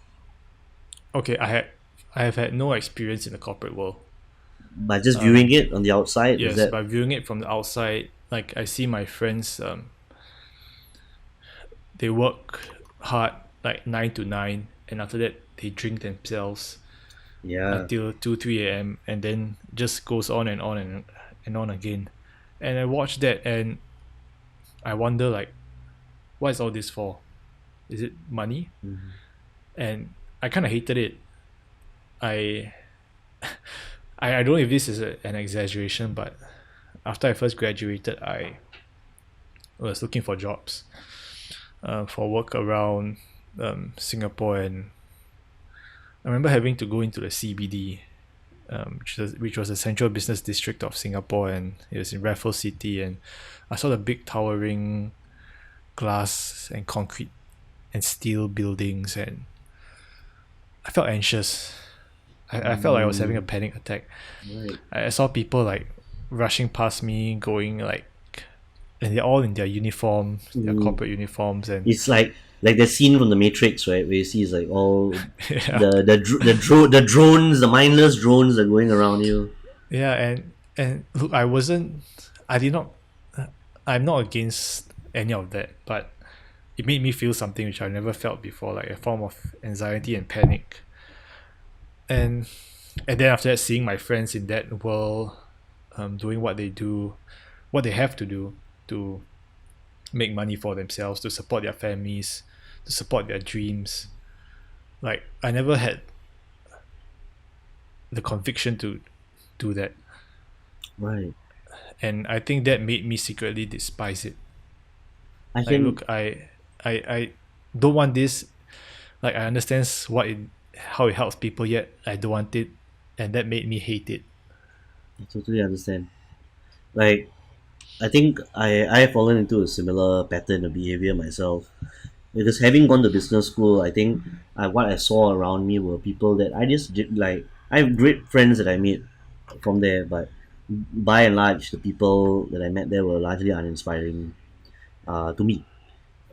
Okay, I have had no experience in the corporate world. by just viewing it on the outside. Is Yes, that by viewing it from the outside, like I see my friends, they work hard like 9 to 9, and after that they drink themselves yeah? until 2 3 a.m. and then just goes on and on and on again. And I watch that and I wonder, like, what is all this for? Is it money? Mhm. And I kind of hated it. I I don't know if this is an exaggeration, but after I first graduated, I was looking for jobs, for work around Singapore, and I remember having to go into the CBD, which was the central business district of Singapore, and it was in Raffles City, and I saw the big towering glass and concrete and steel buildings, and I felt anxious. I felt like I was having a panic attack. Right. I saw people like rushing past me, going like, and they're all in their uniforms, their corporate uniforms, and It's like the scene from the Matrix, right, where you see it's like all yeah, the drones, the mindless drones are going around you. yeah, and look, I did not, I'm not against any of that, but it made me feel something which I never felt before, like a form of anxiety and panic. And then after that, seeing my friends in that world, doing what they do, what they have to do to make money for themselves, to support their families, to support their dreams. Like I never had the conviction to do that, Right. and I think that made me secretly despise it. I Like, can. look, I don't want this. Like, I understand what it, how it helps people, yet I don't want it, and that made me hate it. I totally understand. Like, I think I have fallen into a similar pattern of behavior myself. Because having gone to business school, I think what I saw around me were people that I just did like. I have great friends that I meet from there, but by and large, the people that I met there were largely uninspiring to me.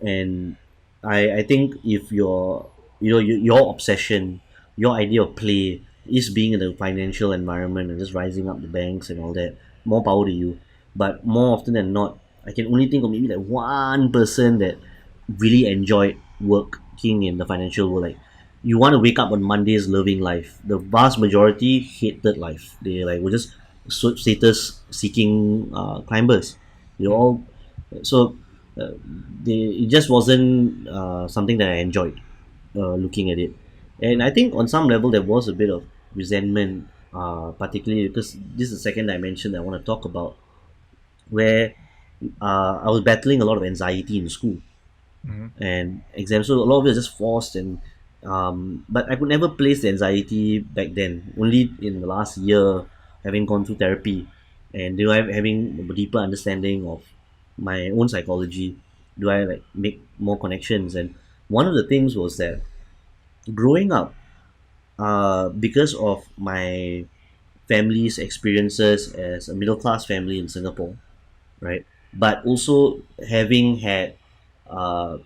And I think if your obsession, your idea of play is being in a financial environment and just rising up the banks and all that, more power to you. But more often than not, I can only think of maybe like one person that really enjoyed working in the financial world. Like, you want to wake up on Mondays loving life. The vast majority hated life. They like were just status seeking climbers. They Mm. all so uh, it just wasn't something that I enjoyed looking at it. And Mm. I think on some level there was a bit of resentment, particularly because this is the second dimension that I want to talk about, where I was battling a lot of anxiety in school Mm. and exams. So a lot of it was just forced, and but I could never place the anxiety back then. Only in the last year, having gone through therapy and having a deeper understanding of my own psychology, do I like make more connections. And one of the things was that growing up, because of my family's experiences as a middle class family in Singapore, right? But also having had, so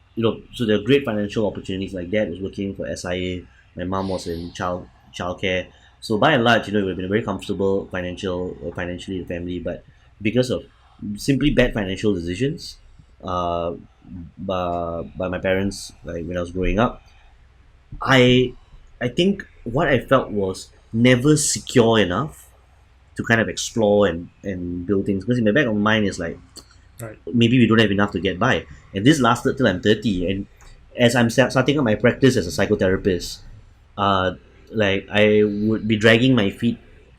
there are great financial opportunities. Like dad was working for SIA, my mom was in childcare. So by and large, it would have been a very comfortable financially the family. But because of simply bad financial decisions, uh, by my parents, like when I was growing up, I I think what I felt was never secure enough to kind of explore and build things. Because in the back of my mind is like, Right. maybe we don't have enough to get by. And this lasted till I'm 30. And as I'm starting up my practice as a psychotherapist, uh, like I would be dragging my feet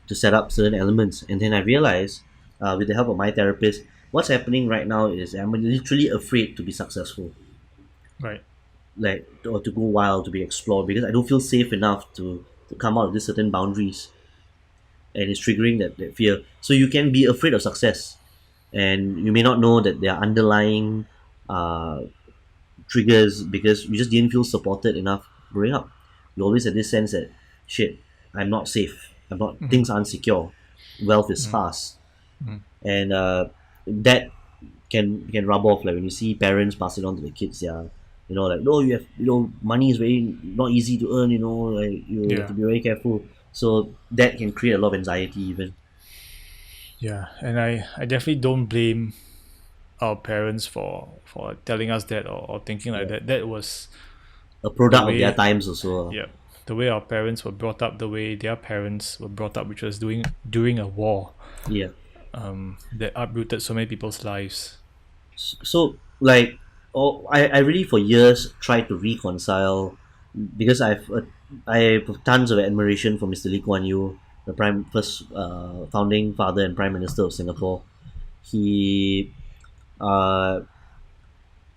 to set up certain elements. And then I realized, with the help of my therapist, what's happening right now is I'm literally afraid to be successful, Right. like, or to go wild, to be explored, because I don't feel safe enough to come out of these certain boundaries. And it's triggering that fear. So you can be afraid of success, and you may not know that there are underlying uh, triggers because you just didn't feel supported enough growing up. You always had this sense that shit, I'm not safe. I'm not. Mm. Things aren't secure. Wealth is Mm. fast, Mm. and that can rub off. Like when you see parents pass it on to the kids, yeah. Like, no, you have, money is very not easy to earn. Like you have Yeah. to be very careful. So that can create a lot of anxiety, even Yeah. And I definitely don't blame our parents for telling us that, or thinking like yeah, that. That was a the product of their way. times also. Yeah. The way our parents were brought up, the way their parents were brought up, which was doing during a war, Yeah. that uprooted so many people's lives. So like, I really for years tried to reconcile, because I have tons of admiration for Mr. Lee Kuan Yew, the prime first founding father and prime minister of Singapore. He uh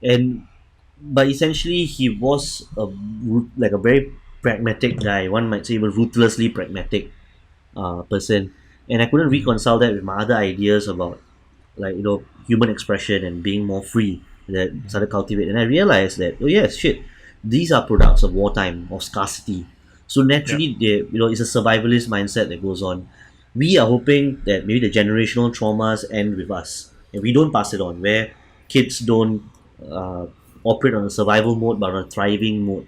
and But essentially he was like a very pragmatic guy. One might say even ruthlessly pragmatic person, and I couldn't Mm. reconcile that with my other ideas about, like, human expression and being more free, that started cultivate. And I realized that, oh yes, shit, these are products of wartime, of scarcity. So Yeah. naturally, it's a survivalist mindset that goes on. We are hoping that maybe the generational traumas end with us and we don't pass it on, where kids don't uh, operate on a survival mode but on a thriving mode,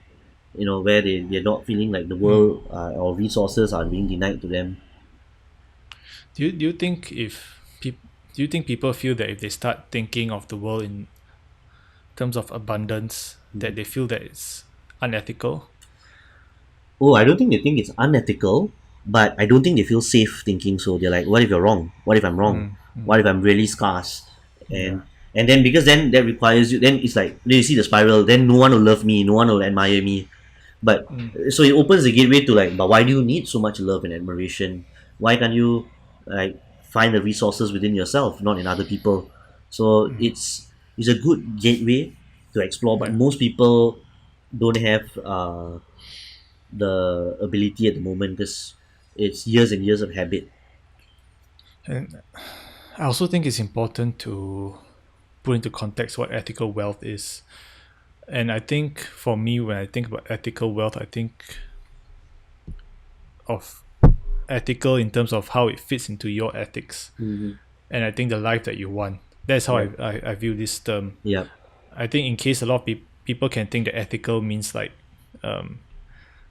where they're not feeling like the Mm. world or resources are being denied to them. Do you think if do you think people feel that if they start thinking of the world in terms of abundance, that they feel that it's unethical? Oh, I don't think they think it's unethical, but I don't think they feel safe thinking so. They're like, what if you're wrong? What if I'm wrong? Mm. What if I'm really scarce? Yeah. And then because then that requires you. Then it's like then you see the spiral. Then no one will love me. No one will admire me. But so it opens the gateway to like, but why do you need so much love and admiration? Why can't you like find the resources within yourself, not in other people? So it's a good gateway to explore, but Yeah. most people don't have the ability at the moment because it's years and years of habit. And I also think it's important to put into context what ethical wealth is. And I think for me, when I think about ethical wealth, I think of ethical in terms of how it fits into your ethics. Mm-hmm. And I think the life that you want. That's how Right. I view this term. Yeah. I think in case a lot of people can think that ethical means like um,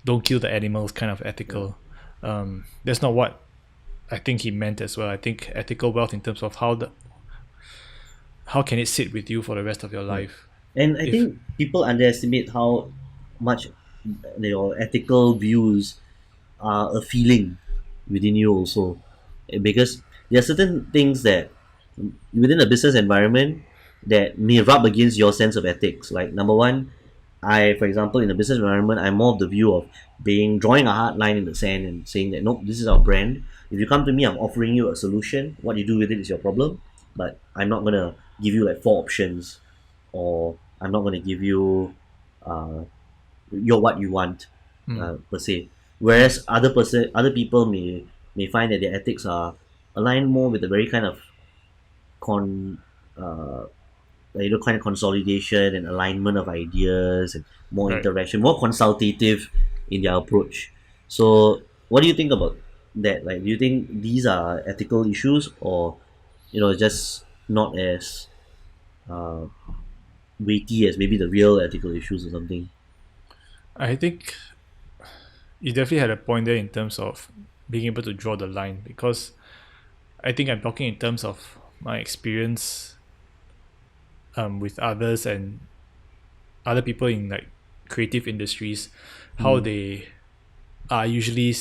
don't kill the animals kind of Right. ethical. That's not what I think he meant as well. I think ethical wealth in terms of how can it sit with you for the rest of your Right. life. And I If think people underestimate how much your ethical views are a feeling within you also. Because there are certain things that within a business environment that may rub against your sense of ethics. Like number one, I, for example, in a business environment, I'm more of the view of being drawing a hard line in the sand and saying that nope, this is our brand. If you come to me, I'm offering you a solution. What you do with it is your problem, but I'm not gonna give you like four options, or I'm not gonna give you uh, your what you want mm, per se. Whereas other people may find that their ethics are aligned more with a very kind of con uh, kind of consolidation and alignment of ideas and more right, interaction, more consultative in their approach. So, what do you think about that? Like, do you think these are ethical issues, or just not as uh, weighty as maybe the real ethical issues or something? I think you definitely had a point there in terms of being able to draw the line because I think I'm talking in terms of my experience with others and other people in like creative industries, how Mm, they are usually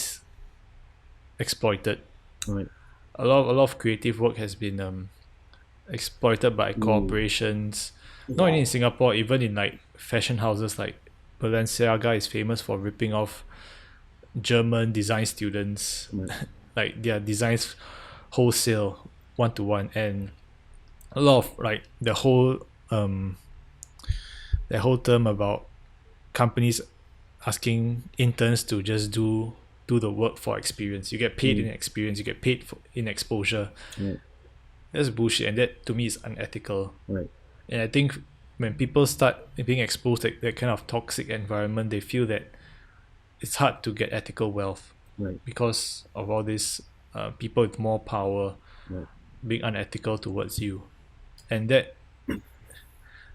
exploited. all right. A lot of creative work has been exploited by Mm, corporations, not only in Singapore, even in like fashion houses like Balenciaga is famous for ripping off German design students, right. like their designs wholesale, one to one, and a lot of like the whole term about companies asking interns to just do the work for experience. You get paid in Mm, experience, you get paid in exposure. right. That's bullshit, and that to me is unethical. Right. And I think when people start being exposed to that kind of toxic environment, they feel that it's hard to get ethical wealth Right. because of all these people with more power Right. being unethical towards you. And that,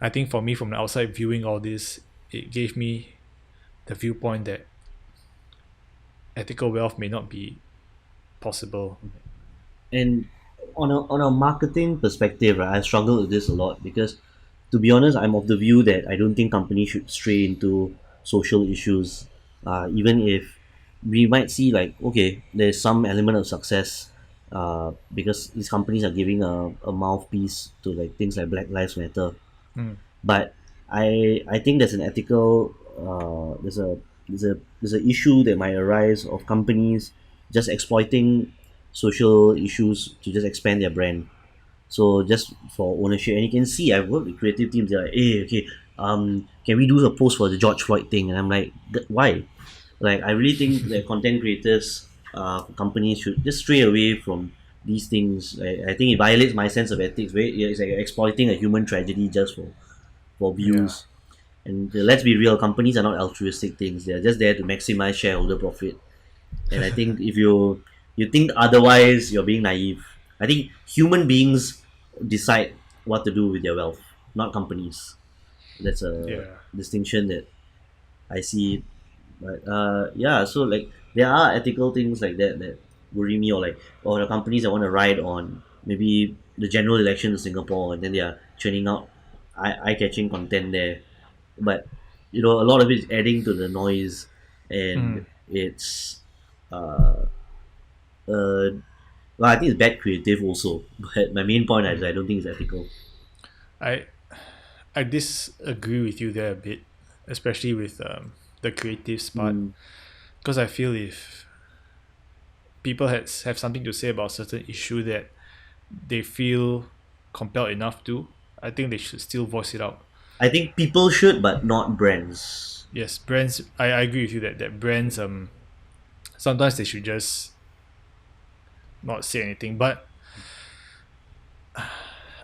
I think for me, from the outside viewing all this, it gave me the viewpoint that ethical wealth may not be possible. And on a marketing perspective, right, I struggle with this a lot because, to be honest, I'm of the view that I don't think companies should stray into social issues, even if we might see like okay, there's some element of success, because these companies are giving a mouthpiece to like things like Black Lives Matter. Mm, But I think there's an ethical there's an issue that might arise of companies just exploiting social issues to just expand their brand. So just for ownership, and you can see I've worked with creative teams. They're like, hey, okay, can we do a post for the George Floyd thing? And I'm like, why? Like, I really think that content creators, companies should just stray away from these things. I think it violates my sense of ethics. It's like exploiting a human tragedy just for yeah. views. And let's be real, companies are not altruistic things. They're just there to maximize shareholder profit. And I think if you think otherwise, you're being naive. I think human beings decide what to do with their wealth, not companies. That's a Yeah. distinction that I see. But yeah, so like there are ethical things like that worry me, or like or the companies that want to ride on maybe the general election in Singapore, and then they are churning out eye catching content there. But a lot of it is adding to the noise, and Mm, it's uh, uh Well, I think it's bad creative also. But my main point is I don't think it's ethical. I I disagree with you there a bit, especially with the creative part, Mm. because I feel if people have something to say about certain issue that they feel compelled enough to, I think they should still voice it out. I think people should, but not brands. Yes, brands. I agree with you that brands sometimes they should just not say anything. But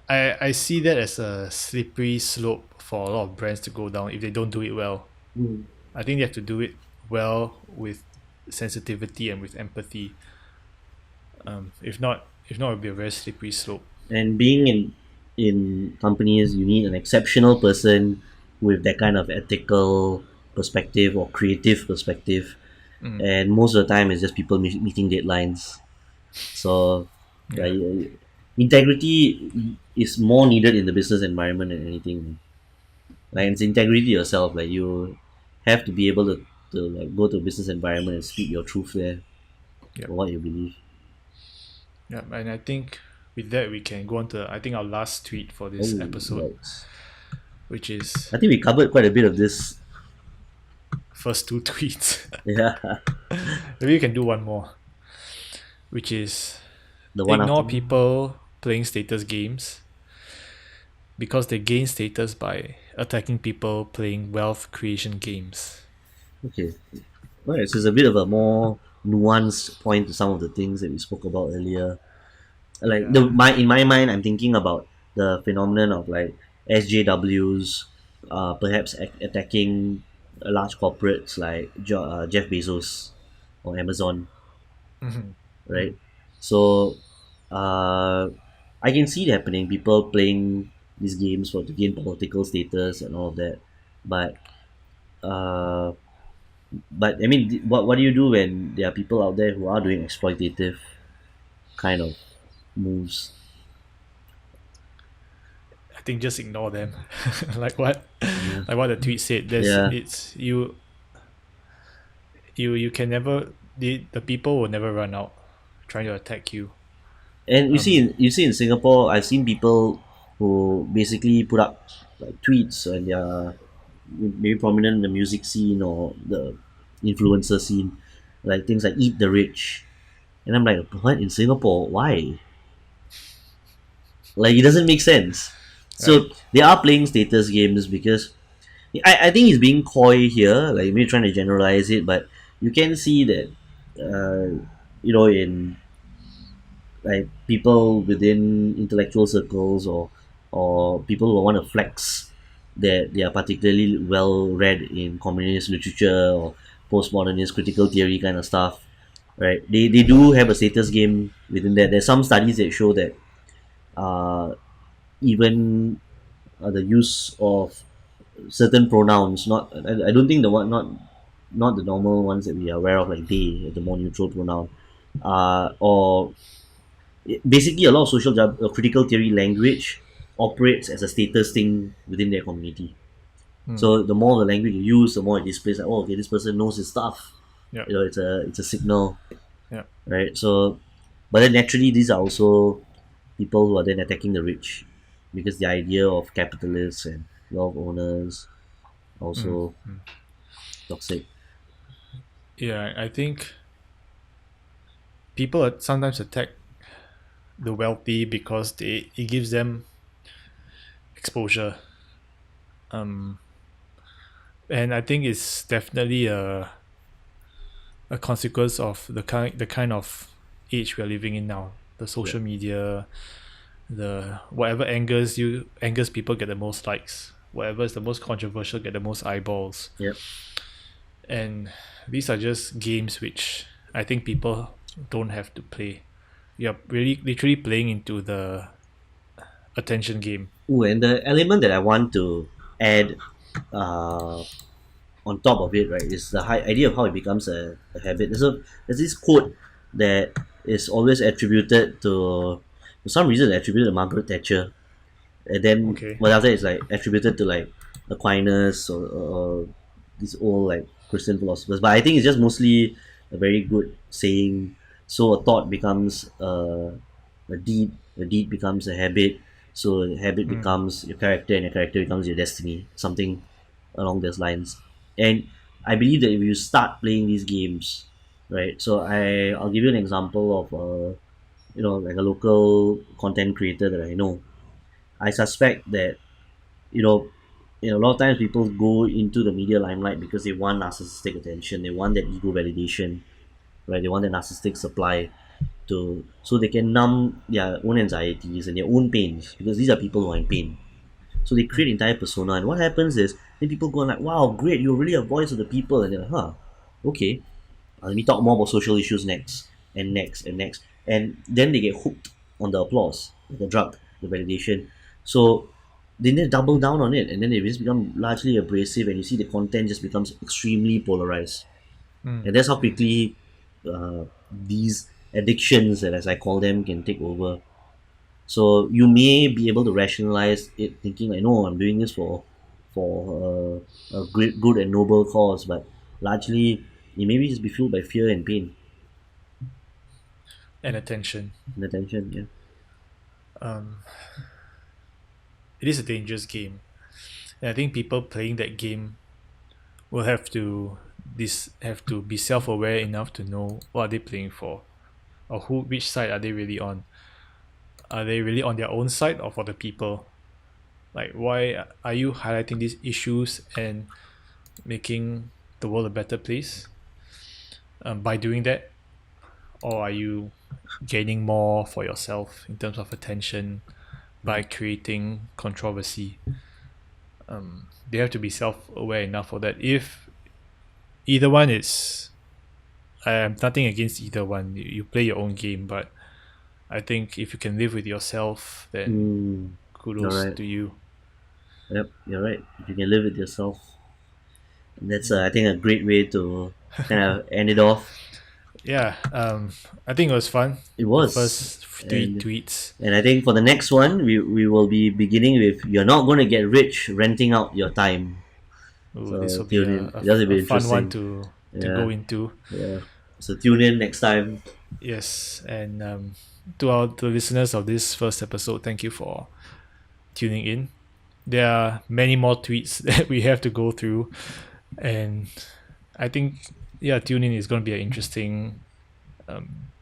I see that as a slippery slope for a lot of brands to go down if they don't do it well. Mm. I think they have to do it well with sensitivity and with empathy. If not, it'll be a very slippery slope. And being in companies, you need an exceptional person with that kind of ethical perspective or creative perspective. Mm, And most of the time, it's just people meeting deadlines. So, yeah, integrity is more needed in the business environment than anything. Like it's integrity yourself. Like you have to be able to like go to a business environment and speak your truth there yeah, or what you believe. yeah. And I think with that we can go on to I think our last tweet for Oh, this episode, right. which is I think we covered quite a bit of this. first two tweets. Yeah, Maybe you can do one more, which is the one after. ignore people playing status games because they gain status by attacking people playing wealth creation games. Okay, right. So it's a bit of a more nuanced point to some of the things that we spoke about earlier. Like Yeah. in my mind, I'm thinking about the phenomenon of like SJWs, perhaps attacking large corporates like Jeff Bezos or Amazon, Mhm. right? So uh, I can see it happening. People playing these games for to gain political status and all of that, but uh, I mean, what do you do when there are people out there who are doing exploitative kind of moves? I think just ignore them. like what Yeah, like what the tweet said. There's yeah. it's you can never the people will never run out trying to attack you. And Um you see in Singapore, I've seen people who basically put up like tweets and they're maybe prominent in the music scene or the influencer scene, like things like "eat the rich," and I'm like, what in Singapore? Why? Like it doesn't make sense. right. So they are playing status games because I think he's being coy here, like maybe trying to generalize it, but you can see that, in like people within intellectual circles or people who want to flex that they are particularly well read in communist literature or postmodernist critical theory kind of stuff, right? They do have a status game within that. There's some studies that show that uh, even the use of certain pronouns, not I don't think the one not the normal ones that we are aware of like they, the more neutral pronoun, or basically a lot of critical theory language operates as a status thing within their community. Mm, So the more the language you use, the more it displays like, oh, okay, this person knows his stuff. yeah. It's a signal, Yeah. right? So, but then naturally, these are also people who are then attacking the rich, because the idea of capitalists and wealth owners Mm, also mm. toxic. Yeah, I think people sometimes attack the wealthy because it gives them exposure. Um and I think it's definitely a consequence of the kind of age we are living in now. The Yeah, social media, the whatever angers people get the most likes. Whatever is the most controversial get the most eyeballs. yeah. And these are just games which I think people don't have to play. You're really literally playing into the attention game. Ooh, and the element that I want to add uh, on top of it, right, is the high idea of how it becomes a habit. There's this quote that is always attributed to, for some reason, attributed to Margaret Thatcher, and then Okay. well after it's like attributed to like Aquinas or these old like Christian philosophers. But I think it's just mostly a very good saying So a thought becomes a deed becomes a habit. So a habit Mm, becomes your character, and your character becomes your destiny. Something along those lines. And I believe that if you start playing these games, right? So I'll give you an example of like a local content creator that I know. I suspect that you know a lot of times people go into the media limelight because they want narcissistic attention, they want that ego validation, right? They want that narcissistic supply to so they can numb their own anxieties and their own pains, because these are people who are in pain. So they create mm, entire persona, and what happens is then people go like, "Wow, great! You're really a voice of the people," and they're like, "Huh, okay. Let me talk more about social issues next, and next, and next," and then they get hooked on the applause, the drug, the validation. So they then double down on it, and then they just become largely abrasive, and you see the content just becomes extremely polarized, mm, and that's how mm. quickly these addictions, as I call them, can take over. So you may be able to rationalize it, thinking like, "No, I'm doing this for a great, good and noble cause," but largely it maybe just be fueled by fear and pain And attention. and attention. Yeah. Um, it is a dangerous game, and I think people playing that game will have to be self-aware enough to know what are they playing for, or which side are they really on. Are they really on their own side or for the people? Like, why are you highlighting these issues and making the world a better place by doing that, or are you gaining more for yourself in terms of attention by creating controversy? They have to be self-aware enough for that. If either one is, I have nothing against either one. You play your own game, but I think if you can live with yourself, then Mm, you're kudos right. to you. Yep, you're right. If you can live with yourself, that's I think a great way to kind of end it off. Yeah, I think it was fun. It The was, first three and tweets. I think for the next one, we will be beginning with "You're not going to get rich renting out your time." Ooh, this So will be tune in. That'll a be fun one interesting. to go Yeah, into. yeah. So tune in next time. Yes, and to listeners of this first episode, thank you for tuning in. There are many more tweets that we have to go through, and I think yeah, tune in is going to be an interesting um,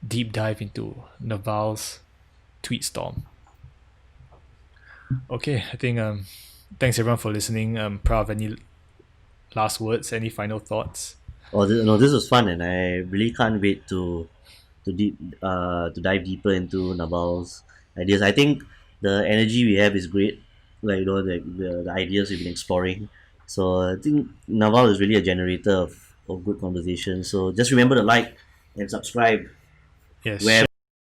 deep dive into Naval's tweet storm. Okay, I think thanks everyone for listening. Prav, any last words? Any final thoughts? Oh no, this was fun, and I really can't wait to dive deeper into Naval's ideas. I think the energy we have is great. Like the ideas we've been exploring. So I think Naval is really a generator of good conversation. So just remember to like and subscribe Yes, wherever.